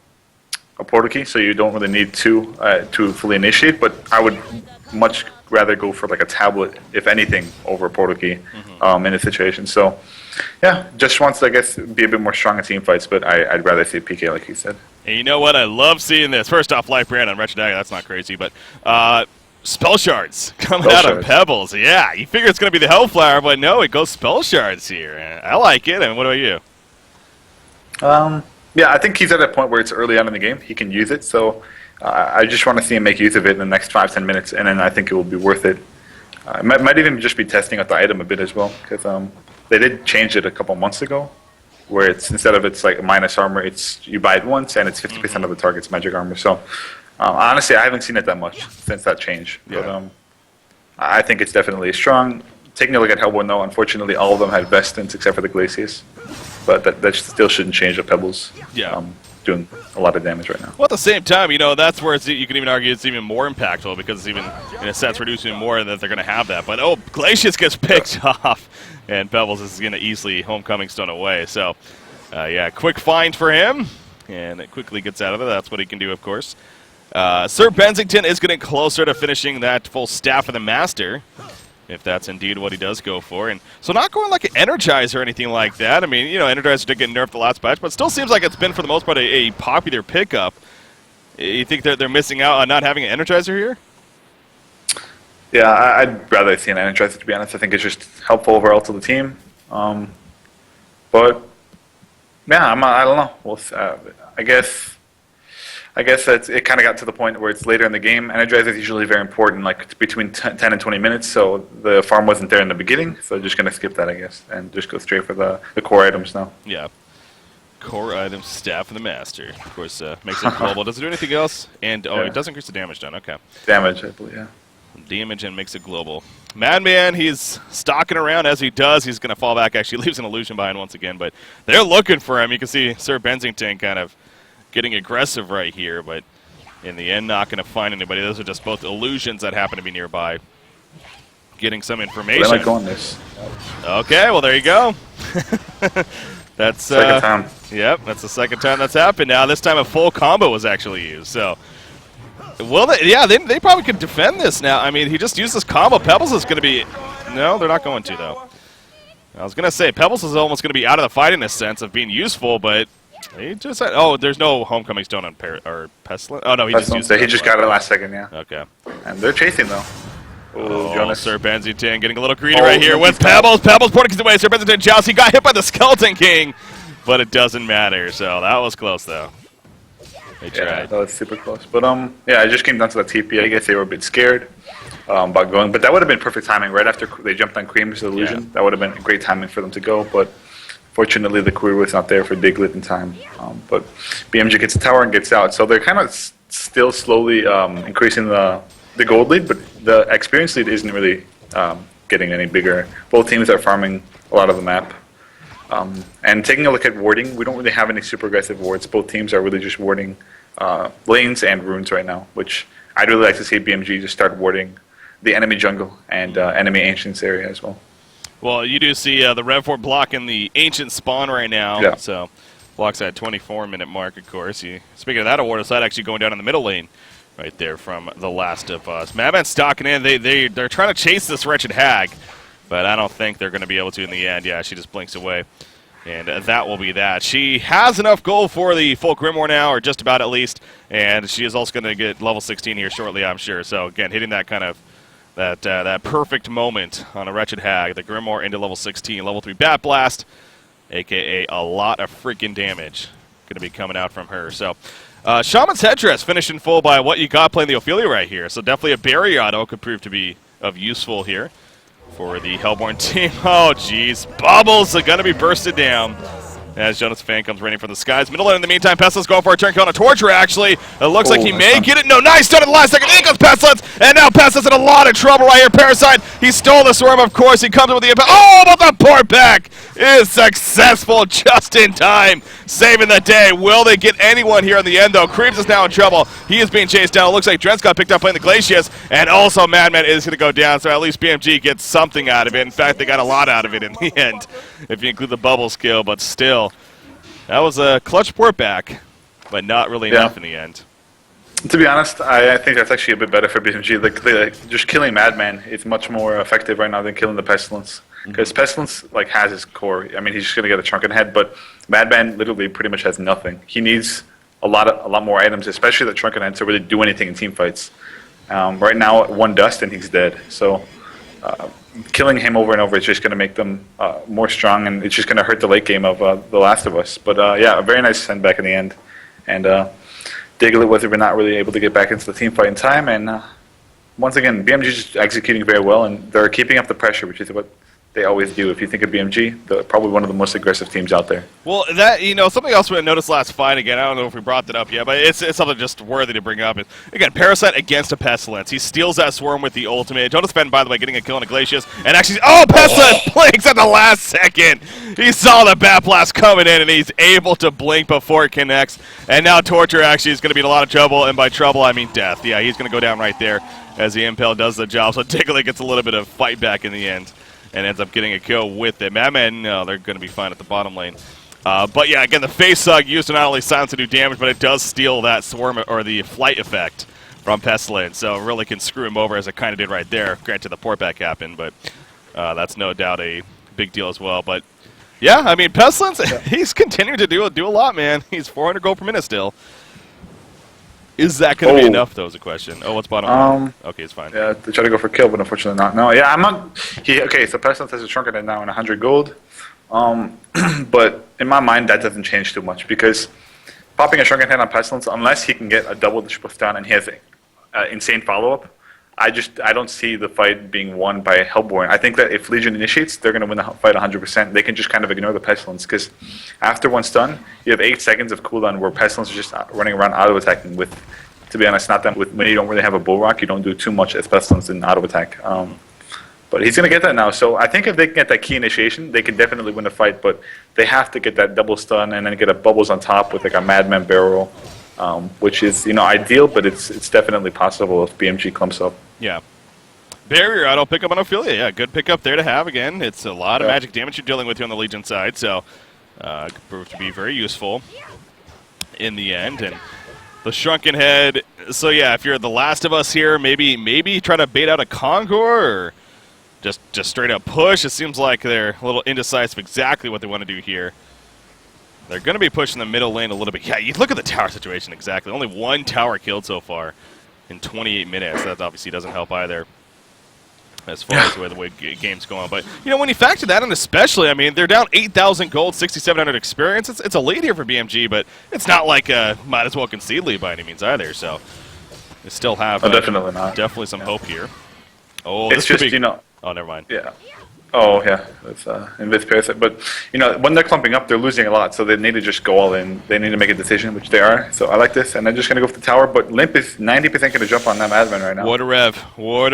Portal Key, so you don't really need to fully initiate. But I would much rather go for like a tablet, if anything, over a Portal Key in a situation. So. Yeah, just wants to, I guess, be a bit more strong in team fights, but I'd rather see PK, like you said. And you know what? I love seeing this. First off, Life Brand on Wretched Dagger, that's not crazy, but Spell Shards coming out of Pebbles. Yeah, you figure it's going to be the Hellflower, but no, it goes Spell Shards here. I like it, and what about you? Yeah, I think he's at a point where it's early on in the game. He can use it, so I just want to see him make use of it in the next 5-10 minutes, and then I think it will be worth it. It might even just be testing out the item a bit as well, because they did change it a couple months ago, where it's instead of it's like minus armor, it's you buy it once and it's 50% of the target's magic armor. So honestly, I haven't seen it that much since that change. Yeah. But I think it's definitely strong. Taking a look at Hellborn, though, unfortunately, all of them had Vestance except for the Glacius, but that still shouldn't change the Pebbles. Yeah. Doing a lot of damage right now. Well, at the same time, you know, that's where you can even argue it's even more impactful because it's even, in a sense, reducing more that they're going to have that. But, oh, Glacius gets picked off, and Pebbles is going to easily Homecoming Stone away. So, yeah, quick find for him, and it quickly gets out of it. That's what he can do, of course. Sir Bensington is getting closer to finishing that full Staff of the Master, if that's indeed what he does go for. And so not going like an Energizer or anything like that. I mean, you know, Energizer did get nerfed the last patch, but still seems like it's been, for the most part, a popular pickup. You think they're missing out on not having an Energizer here? Yeah, I'd rather see an Energizer, to be honest. I think it's just helpful overall to the team. But, yeah, I don't know. Well, I guess it kind of got to the point where it's later in the game. Energizer is usually very important, like between 10 and 20 minutes, so the farm wasn't there in the beginning, so just going to skip that, I guess, and just go straight for the core items now. Yeah. Core items, Staff of the Master. Of course, makes it global. Does it do anything else? And, it does increase the damage done. Okay. Damage, I believe, yeah. Damage and makes it global. Madman, he's stalking around as he does. He's going to fall back, actually leaves an illusion behind once again, but they're looking for him. You can see Sir Bensington kind of getting aggressive right here, but in the end, not going to find anybody. Those are just both illusions that happen to be nearby. Getting some information. They like going this. Okay, well, there you go. That's second time. Yep, that's the second time that's happened now. This time a full combo was actually used, so... Well, they probably could defend this now. I mean, he just used this combo. Pebbles is going to be... No, they're not going to, though. I was going to say, Pebbles is almost going to be out of the fight in a sense of being useful, but... He just had, there's no Homecoming Stone on or Pestilence. Oh, no, he just used it. He just got it last second, yeah. Okay. And they're chasing, though. Jonas. Sir Bensington getting a little greedy right here with Pebbles. Pebbles porting away. Sir Bensington joust. He got hit by the Skeleton King, but it doesn't matter. So that was close, though. They tried. Yeah, that was super close. But, yeah, it just came down to the TP. I guess they were a bit scared about going. But that would have been perfect timing right after they jumped on Cream's illusion. Yeah. That would have been great timing for them to go, but... Fortunately, the crew was not there for Diglett in time, but BMG gets a tower and gets out. So they're kind of still slowly increasing the gold lead, but the experience lead isn't really getting any bigger. Both teams are farming a lot of the map. And taking a look at warding, we don't really have any super aggressive wards. Both teams are really just warding lanes and runes right now, which I'd really like to see BMG just start warding the enemy jungle and enemy ancients area as well. Well, you do see the Rev 4 blocking the Ancient spawn right now. Yeah. So, blocks that 24-minute mark, of course. Speaking of that award, it's actually going down in the middle lane right there from The Last of Us. Madman's stalking in. They're trying to chase this wretched hag, but I don't think they're going to be able to in the end. Yeah, she just blinks away. And that will be that. She has enough gold for the full Grimoire now, or just about at least, and she is also going to get level 16 here shortly, I'm sure. So, again, hitting that kind of that perfect moment on a Wretched Hag, the Grimoire into level 16, level 3 Bat Blast, a.k.a. a lot of freaking damage going to be coming out from her. So, Shaman's Headdress finishing full by what you got playing the Ophelia right here. So definitely a barrier auto could prove to be of useful here for the Hellborn team. Oh, jeez. Bubbles are going to be bursted down. as Jonas Fan comes raining from the skies. Middle lane in the meantime, Pestilence going for a turn kill on a Torture, actually. It looks like he may get it. No, nice done in the last second. In goes Pestilence, and now Pestilence in a lot of trouble right here. Parasite, he stole the Swarm, of course. He comes in with the impact. Oh, but the port back is successful just in time, saving the day. Will they get anyone here in the end, though? Creeps is now in trouble. He is being chased down. It looks like Dren's got picked up playing the Glacius, and also Madman is going to go down, so at least BMG gets something out of it. In fact, they got a lot out of it in the end, if you include the bubble skill, but still. That was a clutch port back, but not really enough in the end. To be honest, I think that's actually a bit better for BMG. Like just killing Madman is much more effective right now than killing the Pestilence. Because Pestilence has his core. I mean, he's just going to get a Shrunken Head, but Madman literally pretty much has nothing. He needs a lot more items, especially the Shrunken Head, to really do anything in team fights. Right now, one dust and he's dead. So killing him over and over is just going to make them more strong, and it's just going to hurt the late game of The Last of Us. But yeah, a very nice send back in the end. And Diglett was not really able to get back into the team fight in time. And once again, BMG is just executing very well, and they're keeping up the pressure, which is what they always do. If you think of BMG, they're probably one of the most aggressive teams out there. Well, that something else we noticed last fight again. I don't know if we brought that up yet, but it's something just worthy to bring up. Again, Parasite against a Pestilence. He steals that Swarm with the ultimate. Jonas Fan, by the way, getting a kill on a Glacius, and actually, Pestilence blinks at the last second. He saw the Bat Blast coming in, and he's able to blink before it connects. And now Torture actually is going to be in a lot of trouble, and by trouble I mean death. Yeah, he's going to go down right there as the Impel does the job. So Diglett gets a little bit of fight back in the end, and ends up getting a kill with it. Madman, no, they're going to be fine at the bottom lane. But yeah, again, the Face Hug used to not only silence to do damage, but it does steal that Swarm or the flight effect from Pestilence. So it really can screw him over, as it kind of did right there. Granted, the portback happened, but that's no doubt a big deal as well. But yeah, I mean, Pestilence, he's continuing to do a lot, man. He's 400 gold per minute still. Is that going to be enough, though, is a question. Oh, what's bottom line? Okay, it's fine. Yeah, they try to go for kill, but unfortunately not. No, yeah, I'm not... Okay, so Pestilence has a Shrunken Head now in 100 gold. But in my mind, that doesn't change too much, because popping a Shrunken Head on Pestilence, unless he can get a double push down and he has an insane follow-up, I don't see the fight being won by Hellborn. I think that if Legion initiates, they're going to win the fight 100%. They can just kind of ignore the Pestilence, because after one stun, you have 8 seconds of cooldown where Pestilence is just running around auto-attacking with, to be honest, not that when you don't really have a Bull Rock, you don't do too much as Pestilence in auto-attack. But he's going to get that now. So I think if they can get that key initiation, they can definitely win the fight, but they have to get that double stun and then get a Bubbles on top with a Madman barrel, which is ideal, but it's definitely possible if BMG clumps up. Yeah. Barrier auto pickup on Ophelia. Yeah, good pickup there to have. Again, it's a lot of magic damage you're dealing with here on the Legion side, so could prove to be very useful in the end. And the Shrunken Head. So yeah, if you're The Last of Us here, maybe try to bait out a Kongor, or just straight up push. It seems like they're a little indecisive exactly what they want to do here. They're going to be pushing the middle lane a little bit. Yeah, you look at the tower situation exactly. Only one tower killed so far in 28 minutes. That obviously doesn't help either as far as the way the game's going. But, when you factor that in especially, I mean, they're down 8,000 gold, 6,700 experience. It's a lead here for BMG, but it's not like might as well concede lead by any means either. So they still have definitely not. Definitely some hope here. Oh, it's this just, could be... Oh, never mind. Yeah. Oh, yeah. It's in this Parasite. But, when they're clumping up, they're losing a lot, so they need to just go all in. They need to make a decision, which they are. So I like this, and they're just going to go for the tower. But Limp is 90% going to jump on that Madman right now. What a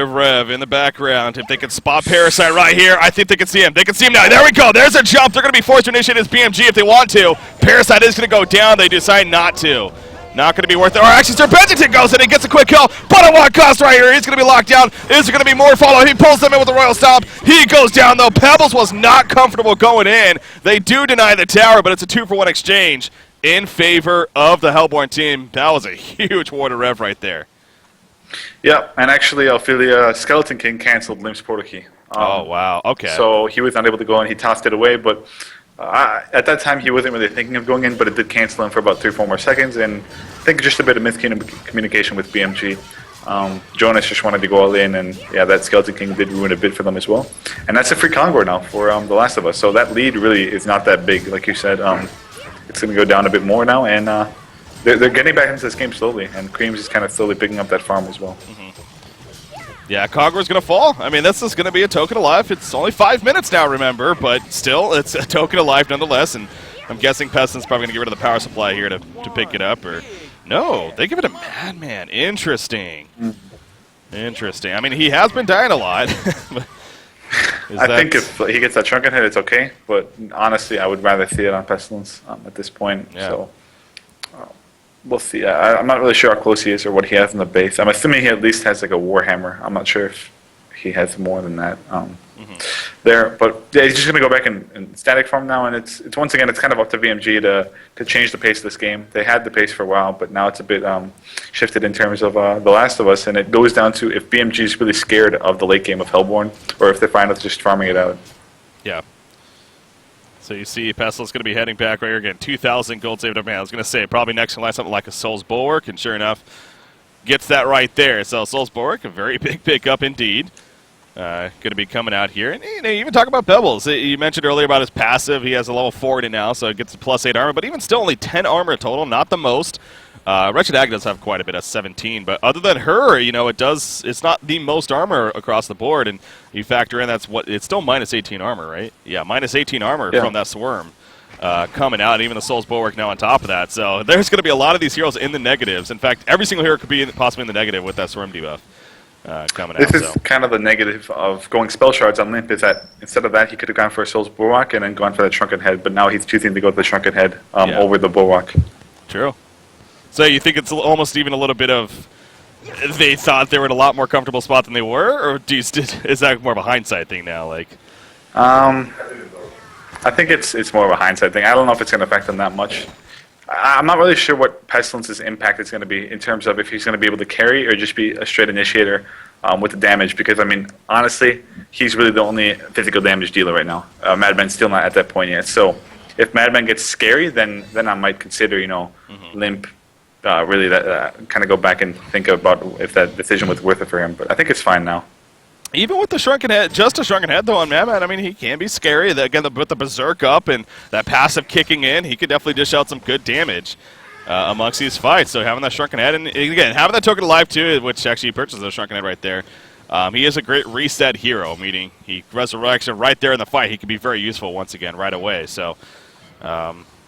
rev in the background. If they can spot Parasite right here, I think they can see him. They can see him now. There we go. There's a jump. They're going to be forced to initiate as BMG if they want to. Parasite is going to go down. They decide not to. Not going to be worth it. Or actually, Serpentity goes in and gets a quick kill. But at what cost right here? He's going to be locked down. Is there going to be more follow? He pulls them in with a Royal Stomp. He goes down, though. Pebbles was not comfortable going in. They do deny the tower, but it's a 2-for-1 exchange in favor of the Hellborn team. That was a huge Warder Rev right there. Yeah, and actually, Ophelia Skeleton King canceled Limp's Portal Key. Oh, wow. Okay. So he was unable to go in. He tossed it away, but... at that time, he wasn't really thinking of going in, but it did cancel him for about 3-4 more seconds, and I think just a bit of miscommunication with BMG. Jonas just wanted to go all in, and yeah, that Skeleton King did ruin a bit for them as well. And that's a free Kongor now for The Last of Us, so that lead really is not that big, like you said. It's going to go down a bit more now, and they're getting back into this game slowly, and Creams is kind of slowly picking up that farm as well. Yeah, Kongor's going to fall. I mean, this is going to be a token of life. It's only 5 minutes now, remember, but still, it's a token of life nonetheless. And I'm guessing Pestilence probably going to get rid of the power supply here to pick it up. Or no, they give it to Madman. Interesting. Interesting. I mean, he has been dying a lot. I think if he gets that Shrunken Head, it's okay. But honestly, I would rather see it on Pestilence at this point. Yeah. So we'll see. I'm not really sure how close he is or what he has in the base. I'm assuming he at least has like a Warhammer. I'm not sure if he has more than that there. But yeah, he's just going to go back in static form now. And it's once again, it's kind of up to BMG to change the pace of this game. They had the pace for a while, but now it's a bit shifted in terms of The Last of Us. And it goes down to if BMG is really scared of the late game of Hellborn or if they're fine with just farming it out. Yeah. So you see Pestilence going to be heading back right here again. 2,000 gold saved up. Man, I was going to say probably next in line something like a Soul's Bulwark, and sure enough, gets that right there. So Soul's Bulwark, a very big pickup indeed. Going to be coming out here. And you even talk about Pebbles. You mentioned earlier about his passive. He has a level 4 in it now, so it gets a +8 armor, but even still only 10 armor total, not the most. Wretched Hag does have quite a bit of 17, but other than her, it's not the most armor across the board, and you factor in it's still -18 armor, right? Yeah, -18 armor from that Swarm coming out, and even the Soul's Bulwark now on top of that. So there's going to be a lot of these heroes in the negatives. In fact, every single hero could be possibly in the negative with that Swarm debuff coming out. This is kind of the negative of going Spell Shards on Limp, is that instead of that, he could have gone for a Soul's Bulwark and then gone for that Shrunken Head, but now he's choosing to go with the Shrunken Head over the Bulwark. True. So you think it's almost even a little bit of they thought they were in a lot more comfortable spot than they were, or is that more of a hindsight thing now? Like, I think it's more of a hindsight thing. I don't know if it's going to affect them that much. I'm not really sure what Pestilence's impact is going to be in terms of if he's going to be able to carry or just be a straight initiator with the damage. Because I mean, honestly, he's really the only physical damage dealer right now. Madman's still not at that point yet. So if Madman gets scary, then I might consider Limp. Really, that kind of go back and think about if that decision was worth it for him. But I think it's fine now. Even with the Shrunken Head, just a Shrunken Head though on Madman, I mean, he can be scary. Again, with the Berserk up and that passive kicking in, he could definitely dish out some good damage amongst these fights. So having that Shrunken Head, and again, having that Token Alive too, which actually purchases a Shrunken Head right there, he is a great reset hero, meaning he resurrection right there in the fight. He can be very useful once again right away. So,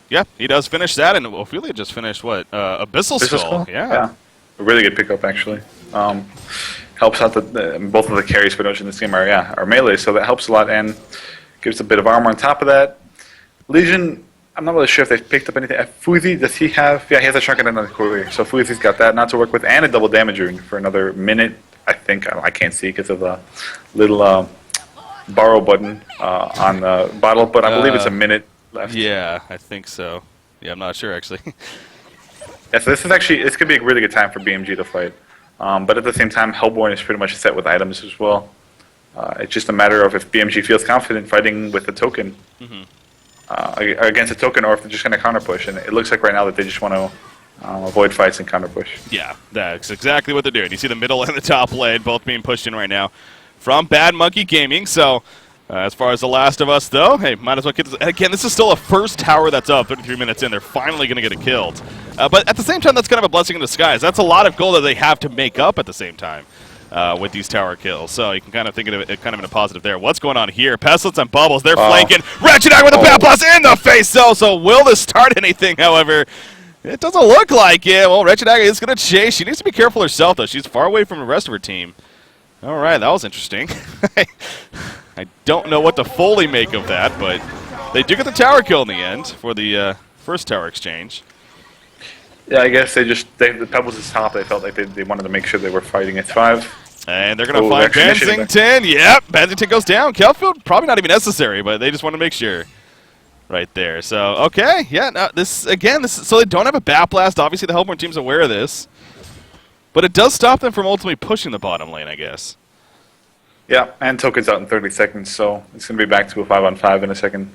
yeah, he does finish that, and Ophelia just finished what? Abyssal Skull. Yeah. A really good pickup actually. Helps out both of the carries pretty much in this game are melee, so that helps a lot and gives a bit of armor on top of that. Legion, I'm not really sure if they've picked up anything. Fuzi, does he have? Yeah, he has a Shrunken and another courier, so Fuzi's got that not to work with, and a double damage rune for another minute. I think I can't see because of the little borrow button on the bottle, but I believe it's a minute left. Yeah, I think so. Yeah, I'm not sure actually. Yeah, so this could be a really good time for BMG to fight. But at the same time, Hellborn is pretty much set with items as well. It's just a matter of if BMG feels confident fighting with a token against a token, or if they're just going to counter push. And it looks like right now that they just want to avoid fights and counter push. Yeah, that's exactly what they're doing. You see the middle and the top lane both being pushed in right now from Bad Monkey Gaming. So as far as The Last of Us, though, hey, might as well get this. Again, this is still a first tower that's up 33 minutes in. They're finally going to get it killed. But at the same time, that's kind of a blessing in disguise. That's a lot of gold that they have to make up at the same time with these tower kills. So you can kind of think of it kind of in a positive there. What's going on here? Pestilence and Bubbles, they're flanking. Wretched Hag with a Bat Blast in the face, though. So will this start anything, however? It doesn't look like it. Well, Wretched Hag is going to chase. She needs to be careful herself, though. She's far away from the rest of her team. All right, that was interesting. I don't know what to fully make of that, but they do get the tower kill in the end for the first tower exchange. Yeah, I guess the Pebbles is top. They felt like they wanted to make sure they were fighting at 5. And they're going to find Bensington. Yep, Bensington goes down. Kelfield, probably not even necessary, but they just want to make sure right there. So, okay, yeah, now so they don't have a Bat Blast. Obviously, the Hellborn team's aware of this. But it does stop them from ultimately pushing the bottom lane, I guess. Yeah, and token's out in 30 seconds, so it's going to be back to a 5-on-5 in a second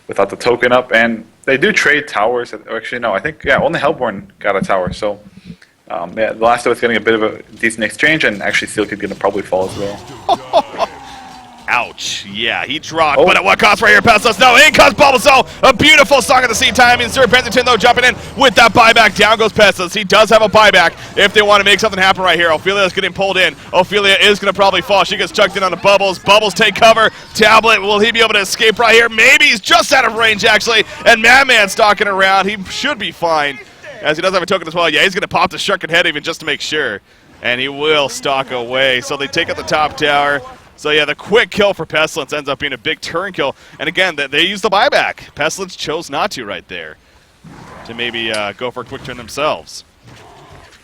without the token up. And they do trade towers. Actually, no, I think, only Hellborn got a tower. So, The Last of Us getting a bit of a decent exchange, and actually Seal could probably fall as well. Ouch. Yeah, he dropped, but at what cost right here? Pestilence. No, in comes Bubbles. So a beautiful song at the same time. And Sir Bensington, though, jumping in with that buyback. Down goes Pestilence. He does have a buyback if they want to make something happen right here. Ophelia's getting pulled in. Ophelia is going to probably fall. She gets chucked in on the Bubbles. Bubbles take cover. Tablet, will he be able to escape right here? Maybe. He's just out of range, actually. And Madman stalking around. He should be fine, as he does have a token as well. Yeah, he's going to pop the shrunken head even just to make sure. And he will stalk away. So they take out the top tower. So, yeah, the quick kill for Pestilence ends up being a big turn kill. And, again, they use the buyback. Pestilence chose not to right there to maybe go for a quick turn themselves.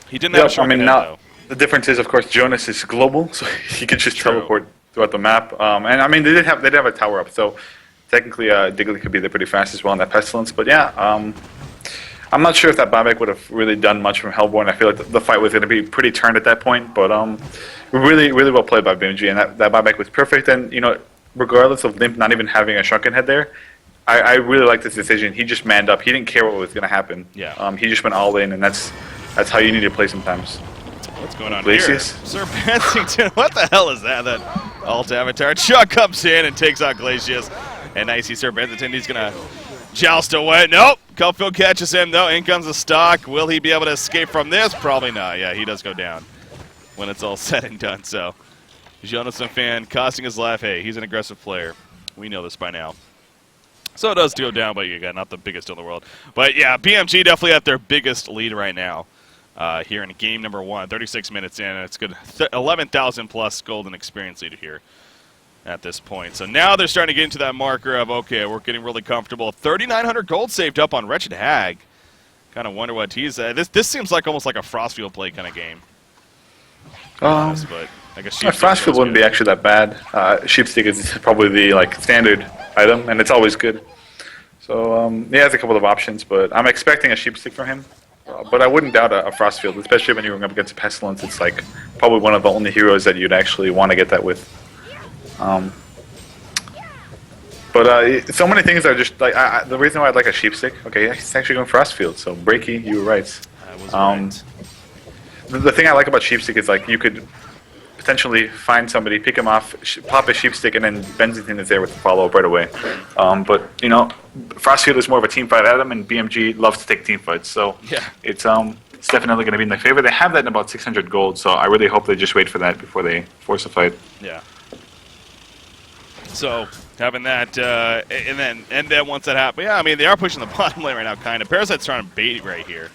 He didn't have a short head, though. The difference is, of course, Jonas is global, so he can just teleport throughout the map. And, I mean, they did have a tower up, so technically Digley could be there pretty fast as well in that Pestilence. But, yeah, I'm not sure if that buyback would have really done much from Hellborn. I feel like the fight was going to be pretty turned at that point, but really, really well played by BMG, and that buyback was perfect. And regardless of Limp not even having a shrunken head there, I really liked this decision. He just manned up. He didn't care what was going to happen. Yeah. He just went all in, and that's how you need to play sometimes. What's going on Glacius? here? Sir Bensington, what the hell is that? That alt avatar. Chuck comes in and takes out Glacius, and I see Sir Bensington. He's going to joust away. Nope. Cupfield catches him, though. In comes the stock. Will he be able to escape from this? Probably not. Yeah, he does go down when it's all said and done. So, Jonathan fan costing his life. Hey, he's an aggressive player. We know this by now. So it does go down, but you got not the biggest deal in the world. But yeah, BMG definitely at their biggest lead right now here in game number 1. 36 minutes in. It's good. 11,000 plus golden experience leader here at this point. So now they're starting to get into that marker of, okay, we're getting really comfortable. 3,900 gold saved up on Wretched Hag. Kind of wonder what he's this seems like almost like a Frostfield play kind of game. But I guess Frostfield wouldn't be actually that bad. Sheepstick is probably the standard item, and it's always good. So he has a couple of options, but I'm expecting a Sheepstick from him. But I wouldn't doubt a Frostfield, especially when you're going up against a Pestilence. It's probably one of the only heroes that you'd actually want to get that with. But so many things are just the reason why I'd like a Sheepstick. Okay, it's actually going Frostfield. So Breaky, you were right. I was right. The thing I like about Sheepstick is you could potentially find somebody, pick him off, pop a Sheepstick, and then Bensington is there with the follow-up right away. But Frostfield is more of a team fight item, and BMG loves to take team fights. So yeah, it's definitely going to be in their favor. They have that in about 600 gold, so I really hope they just wait for that before they force a fight. Yeah. So having that, and then once that happens, yeah, I mean they are pushing the bottom lane right now, kind of. Parasite's trying to bait right here.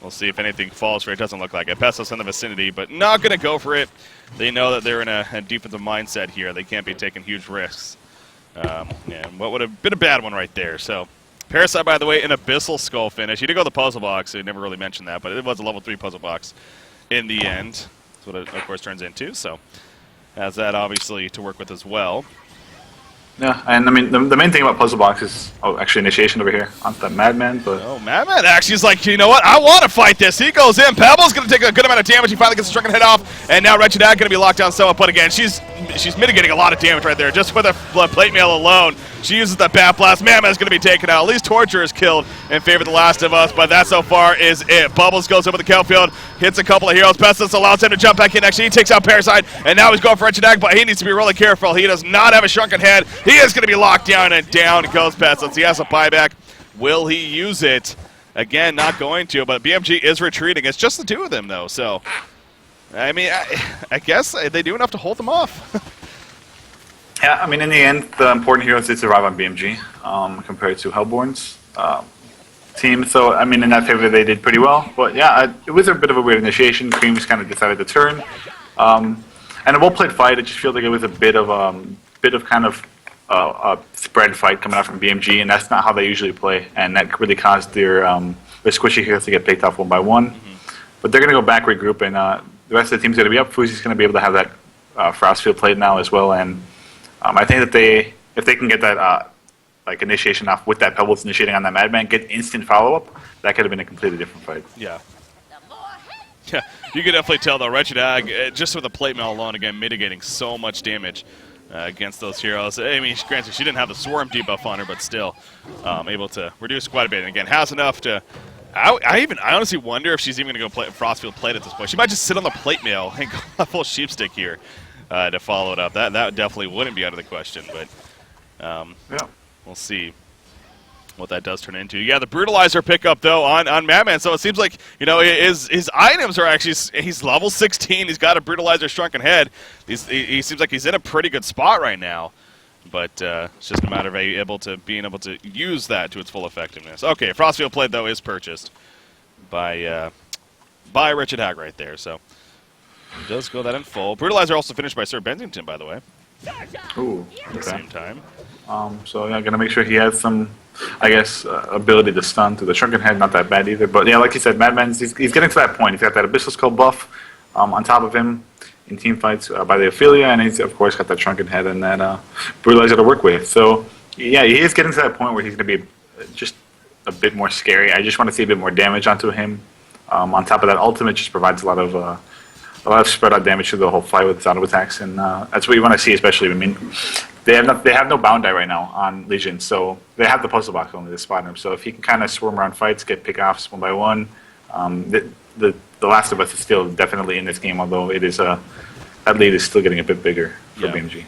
We'll see if anything falls for it. Doesn't look like it. Pestilence in the vicinity, but not going to go for it. They know that they're in a defensive mindset here. They can't be taking huge risks. And what would have been a bad one right there. So Parasite, by the way, an Abyssal Skull finish. He did go the puzzle box. They never really mentioned that, but it was a level 3 puzzle box in the end. That's what it, of course, turns into. So has that, obviously, to work with as well. Yeah, and I mean, the main thing about puzzle box is, actually initiation over here onto that Madman, but... Oh, Madman actually is like, you know what, I want to fight this. He goes in. Pebble's going to take a good amount of damage. He finally gets the shrunken head off, and now Wretched Hag going to be locked down somewhat, but again, she's mitigating a lot of damage right there, just with a plate mail alone. She uses the Bat Blast. Madman's going to be taken out. At least Torture is killed in favor of The Last of Us, but that so far is it. Bubbles goes over the kill field, hits a couple of heroes. Pestilence allows him to jump back in. Actually, he takes out Parasite, and now he's going for Wretched Hag, but he needs to be really careful. He does not have a shrunken head. He is going to be locked down, and down goes Pestilence. He has a buyback. Will he use it? Again, not going to, but BMG is retreating. It's just the two of them, though, so... I mean, I guess they do enough to hold them off. Yeah, I mean, in the end, the important heroes did survive on BMG compared to Hellborn's team. So, I mean, in that favor, they did pretty well. But yeah, it was a bit of a weird initiation. Creams kind of decided to turn, and a well-played fight. It just feels like it was a bit of kind of a spread fight coming out from BMG, and that's not how they usually play. And that really caused their squishy heroes to get picked off one by one. But they're going to go back, regroup, and the rest of the team's going to be up. Fuzi's going to be able to have that Frostfield played now as well, and I think that if they can get that initiation off with that Pebbles initiating on that Madman, get instant follow-up, that could have been a completely different fight. Yeah. Yeah, you can definitely tell, though, Wretched Hag, just with the plate mail alone, again, mitigating so much damage against those heroes. I mean, granted, she didn't have the Swarm debuff on her, but still able to reduce quite a bit. And again, has enough to... I honestly wonder if she's even going to go play Frostfield plate at this point. She might just sit on the plate mail and go full Sheepstick here. to follow it up. That definitely wouldn't be out of the question, but Yeah. we'll see what that does turn into. Yeah, the Brutalizer pickup, though, on Madman. So it seems like, his items are actually, he's level 16. He's got a Brutalizer Shrunken Head. He seems like he's in a pretty good spot right now. But it's just a matter of being able to use that to its full effectiveness. Okay, Frostfield Blade, though, is purchased by Wretched Hag right there. So he does go that in full. Brutalizer also finished by Sir Bensington, by the way, Ooh. at the same time. So yeah, gonna make sure he has some, I guess, ability to stun to the Shrunken Head. Not that bad either. But yeah, like you said, Madman's he's getting to that point. He's got that Abyssal Skull buff on top of him in team fights by the Ophelia, and he's of course got that Shrunken Head and that Brutalizer to work with. So yeah, he is getting to that point where he's gonna be just a bit more scary. I just want to see a bit more damage onto him. On top of that, ultimate just provides a lot of spread out damage to the whole fight with his auto attacks, and that's what you want to see. Especially, I mean, they have no bound die right now on Legion, so they have the puzzle box only to spot him. So if he can kind of swarm around fights, get pick offs one by one, the Last of Us is still definitely in this game. Although it is that lead is still getting a bit bigger for BMG.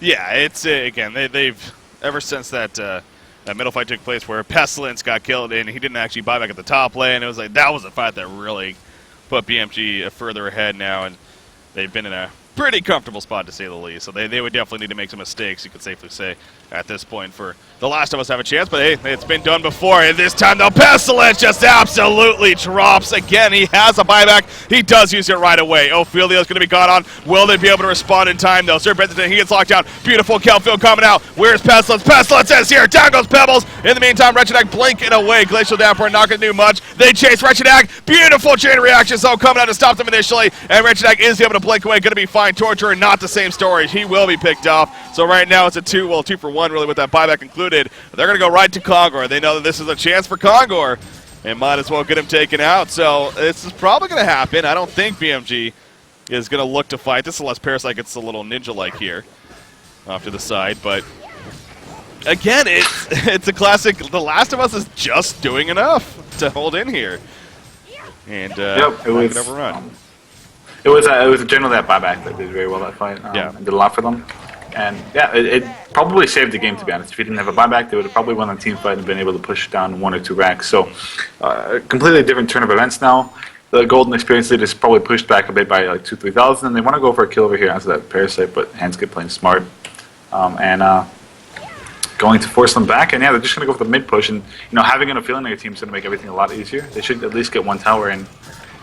Yeah, it's again they've ever since that middle fight took place where Pestilence got killed and he didn't actually buy back at the top lane. It was like that was a fight that really put BMG further ahead now, and they've been in a pretty comfortable spot to say the least. So they would definitely need to make some mistakes, you could safely say, at this point for The Last of Us to have a chance. But hey, it's been done before, and this time the Pestilence just absolutely drops. Again, he has a buyback. He does use it right away. Ophelia's going to be gone on. Will they be able to respond in time, though? Sir Benson, he gets locked down. Beautiful Kelfield coming out. Where's Pestilence? Pestilence is here. Down goes Pebbles. In the meantime, Wretched Hag blinking away. Glacial Downpour not going to do much. They chase Wretched Hag. Beautiful chain reaction, though, coming out to stop them initially. And Wretched Hag is able to blink away. Going to be fine. Torturer, not the same story. He will be picked off. So right now it's a 2 for 1, really, with that buyback included. They're going to go right to Kongor. They know that this is a chance for Kongor and might as well get him taken out. So this is probably going to happen. I don't think BMG is going to look to fight this unless Parasite gets a little ninja-like here off to the side. But again, it's a classic. The Last of Us is just doing enough to hold in here. And it was overrun. It was generally that buyback that did very well that fight. And did a lot for them. And yeah, it probably saved the game, to be honest. If he didn't have a buyback, they would have probably won the team fight and been able to push down 1 or 2 racks. So, completely different turn of events now. The golden experience lead is probably pushed back a bit by like 2,000-3,000, and they want to go for a kill over here after that Parasite, but Handscape playing smart. Going to force them back, and yeah, they're just going to go for the mid push, and having an Ophelia on your team is going to make everything a lot easier. They should at least get 1 tower, and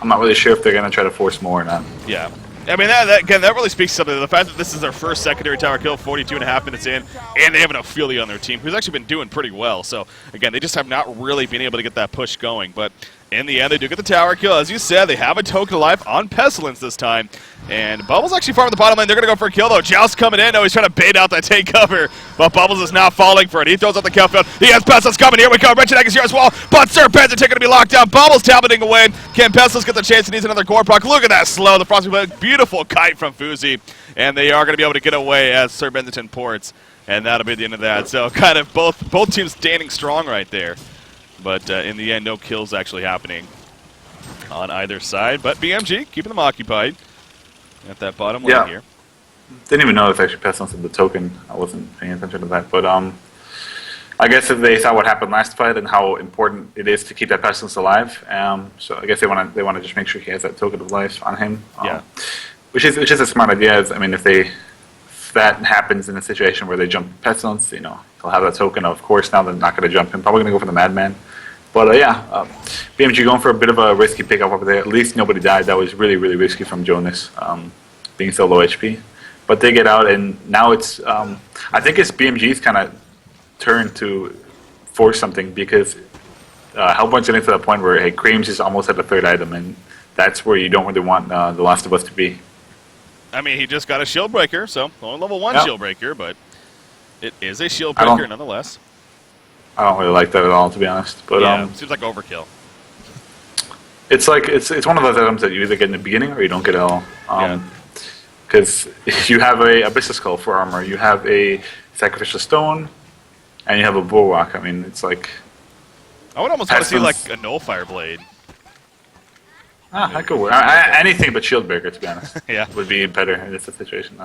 I'm not really sure if they're going to try to force more or not. Yeah. I mean, that really speaks to something. The fact that this is their first secondary tower kill, 42.5 minutes in, and they have an Ophelia on their team, who's actually been doing pretty well. So, again, they just have not really been able to get that push going. But in the end, they do get the tower kill. As you said, they have a token of life on Pestilence this time. And Bubbles actually farming the bottom lane. They're going to go for a kill, though. Joust coming in. No, he's trying to bait out that take cover. But Bubbles is not falling for it. He throws out the kill field. He has Pestilence coming. Here we go. Wretched Hag is here as well. But Sir Benson going to be locked down. Bubbles tableting away. Can Pestilence get the chance? He needs another core proc. Look at that slow. The Frosty Blade. Beautiful kite from Fuzi. And they are going to be able to get away as Sir Benson ports. And that'll be the end of that. So kind of both teams standing strong right there. But in the end, no kills actually happening on either side. But BMG keeping them occupied at that bottom lane here. Didn't even know if actually Pestilence had the token. I wasn't paying attention to that. But I guess if they saw what happened last fight and how important it is to keep that Pestilence alive, so I guess they want to just make sure he has that token of life on him. Which is a smart idea. I mean, if that happens in a situation where they jump Pestilence, they'll have that token. Of course, now they're not going to jump him. Probably going to go for the Madman. But BMG going for a bit of a risky pickup over there. At least nobody died. That was really, really risky from Jonas, being so low HP. But they get out, and now it's I think it's BMG's kind of turn to force something, because Hellborn's getting to the point where Creams is almost at the 3rd item, and that's where you don't really want The Last of Us to be. I mean, he just got a shield breaker, so only level 1 shield breaker, but it is a shield breaker nonetheless. I don't really like that at all, to be honest. But seems like overkill. It's like it's one of those items that you either get in the beginning or you don't get at all. Because you have a Abyssal Skull for armor, you have a Sacrificial Stone, and you have a Bulwark. I mean, it's like... I would almost want to see like a Nullfire Blade. I could work. Anything but shield breaker, to be honest. Yeah. Would be better in this situation.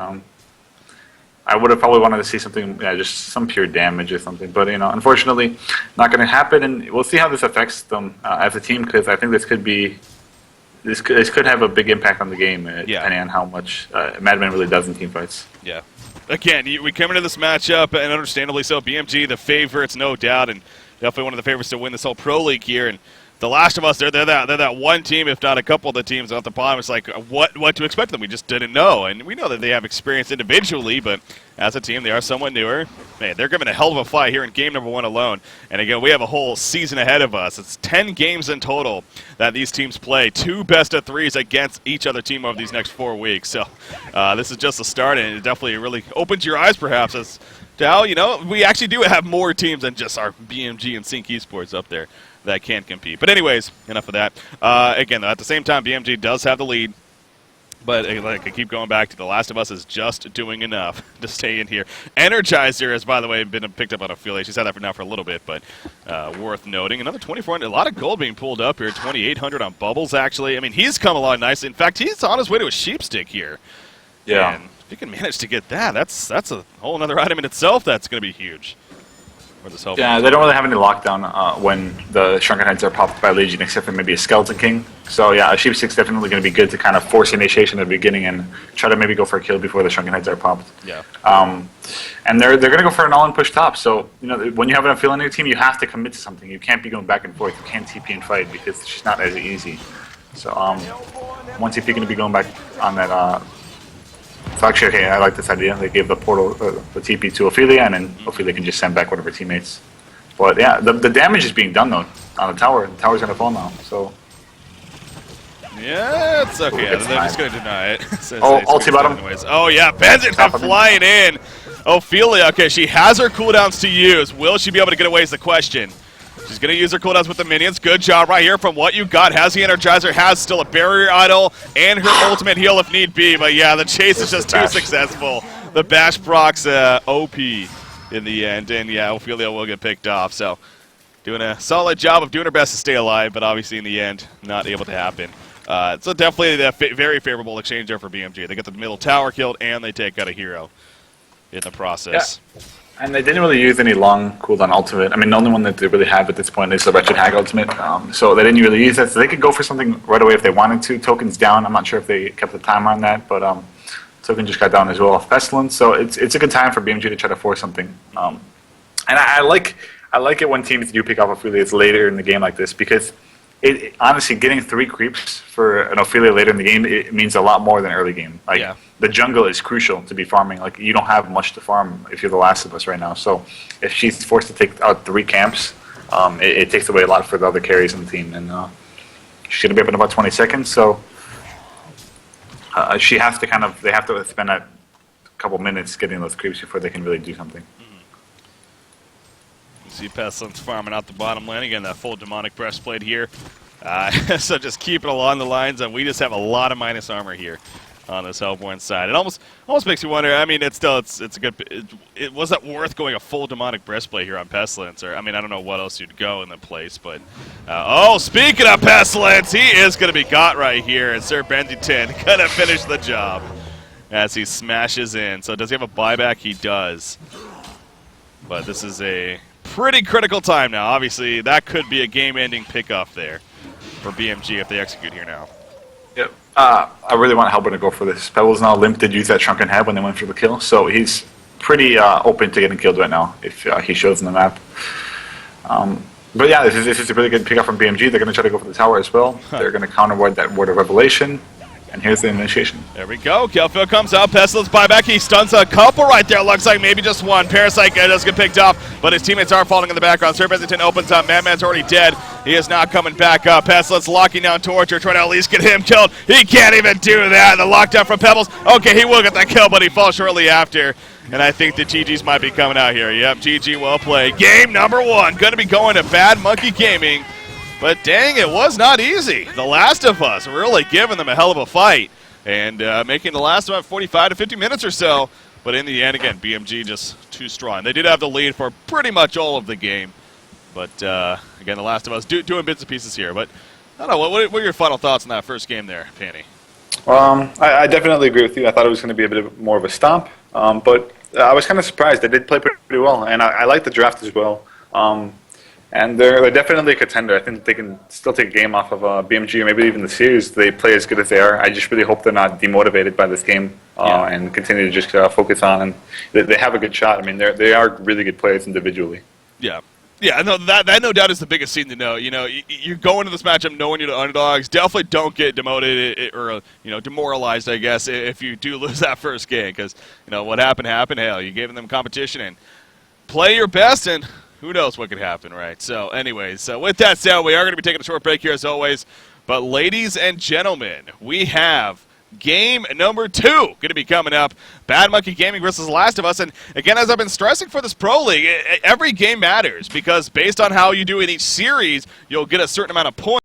I would have probably wanted to see something, just some pure damage or something. But unfortunately, not going to happen. And we'll see how this affects them as a team, because I think this could have a big impact on the game, depending on how much Madman really does in team fights. Yeah. Again, we come into this matchup, and understandably so, BMG the favorites, no doubt, and definitely one of the favorites to win this whole Pro League here. And The Last of Us, they're that one team, if not a couple of the teams at the bottom. It's like, what to expect of them? We just didn't know. And we know that they have experience individually, but as a team, they are somewhat newer. Man, they're giving a hell of a fight here in game number 1 alone. And again, we have a whole season ahead of us. It's 10 games in total that these teams play. 2 best-of-3s against each other team over these next 4 weeks. So this is just the start, and it definitely really opens your eyes, perhaps, as to how, we actually do have more teams than just our BMG and CiC Esports up there that can't compete. But anyways, enough of that. Again, though, at the same time, BMG does have the lead. But like I keep going back to, The Last of Us is just doing enough to stay in here. Energizer has, by the way, been picked up on affiliate. She's had that for a little bit, but worth noting. Another 2,400, a lot of gold being pulled up here. 2,800 on Bubbles, actually. I mean, he's come along nicely. In fact, he's on his way to a sheepstick here. Yeah. And if he can manage to get that, that's a whole other item in itself that's going to be huge. Yeah, they don't really have any lockdown when the Shrunken Heads are popped by Legion, except for maybe a Skeleton King. So yeah, a Sheepstick's definitely going to be good to kind of force initiation at the beginning and try to maybe go for a kill before the Shrunken Heads are popped. Yeah. And they're going to go for an all-in push top. So when you have an affiliate on your team, you have to commit to something. You can't be going back and forth. You can't TP and fight because it's just not as easy. So once if you're going to be going back on that. So actually, okay, I like this idea. They gave the portal, the TP to Ophelia, and then Ophelia can just send back one of her teammates. But yeah, the damage is being done though on the tower. The tower's gonna fall now. So yeah, it's okay. They're just gonna deny it. Ulti bottom. Oh yeah, Benzit flying in. Ophelia, okay, she has her cooldowns to use. Will she be able to get away is the question. She's going to use her cooldowns with the minions. Good job right here from what you got. Has the Energizer, has still a barrier idol, and her ultimate heal if need be. But yeah, the chase is just too successful. The Bash procs OP in the end. And yeah, Ophelia will get picked off. So doing a solid job of doing her best to stay alive, but obviously in the end, not able to happen. So definitely a very favorable exchange there for BMG. They get the middle tower killed, and they take out a hero in the process. Yeah. And they didn't really use any long cooldown ultimate. I mean, the only one that they really have at this point is the Wretched Hag ultimate. So they didn't really use that. So they could go for something right away if they wanted to. Tokens down. I'm not sure if they kept the timer on that, but Token just got down as well off Pestilence. So it's a good time for BMG to try to force something. And I like it when teams do pick off Ophelias later in the game like this, because honestly, getting 3 creeps for an Ophelia later in the game, it means a lot more than early game. The jungle is crucial to be farming. Like, you don't have much to farm if you're The Last of Us right now. So if she's forced to take out 3 camps, it takes away a lot for the other carries in the team. And she's going to be up in about 20 seconds. So she has to they have to spend a couple minutes getting those creeps before they can really do something. You see Pestilence farming out the bottom lane. Again, that full demonic breastplate here. So just keep it along the lines, and we just have a lot of minus armor here on this Hellborn side. It almost makes you wonder. I mean, it's a good. Was that worth going a full demonic breastplate here on Pestilence? Or I mean, I don't know what else you'd go in the place, but speaking of Pestilence, he is going to be got right here, and Sir Benzington gonna finish the job as he smashes in. So does he have a buyback? He does. But this is a pretty critical time now. Obviously, that could be a game-ending pickoff there for BMG if they execute here now. Yep. I really want Hellborn to go for this. Pebbles now Limp did use that Shrunken Head when they went for the kill, so he's pretty open to getting killed right now if he shows in the map. But yeah, this is a really good pickup from BMG. They're going to try to go for the tower as well. They're going to counterward that Word of Revelation. And here's the initiation. There we go. Kelfield comes out. Pestilence buyback. He stuns a couple right there. Looks like maybe just one. Parasite does get picked off, but his teammates are falling in the background. Sir Benzington opens up. Madman's already dead. He is now coming back up. Pestilence locking down Torture, trying to at least get him killed. He can't even do that. The lockdown from Pebbles. Okay, he will get that kill, but he falls shortly after. And I think the GGs might be coming out here. Yep, GG, well played. Game number 1. Going to be going to Bad Monkey Gaming. But dang, it was not easy. The Last of Us really giving them a hell of a fight. And making the last about 45 to 50 minutes or so. But in the end, again, BMG just too strong. They did have the lead for pretty much all of the game. But, again, The Last of Us doing bits and pieces here. But I don't know. What are your final thoughts on that first game there, Panny? I definitely agree with you. I thought it was going to be a bit more of a stomp, but I was kind of surprised. They did play pretty well, and I like the draft as well. And they're definitely a contender. I think they can still take a game off of BMG or maybe even the series. They play as good as they are. I just really hope they're not demotivated by this game and continue to just focus on. And they have a good shot. I mean, they are really good players individually. Yeah. Yeah, no, that no doubt is the biggest thing to know. You know, you go into this matchup knowing you're the underdogs. Definitely don't get demoted or demoralized, I guess, if you do lose that first game, because what happened. Hell, you gave them competition and play your best, and who knows what could happen, right? So, anyways, with that said, we are going to be taking a short break here as always. But, ladies and gentlemen, we have game number 2 going to be coming up. Bad Monkey Gaming versus Last of Us. And again, as I've been stressing for this Pro League, every game matters because based on how you do in each series, you'll get a certain amount of points.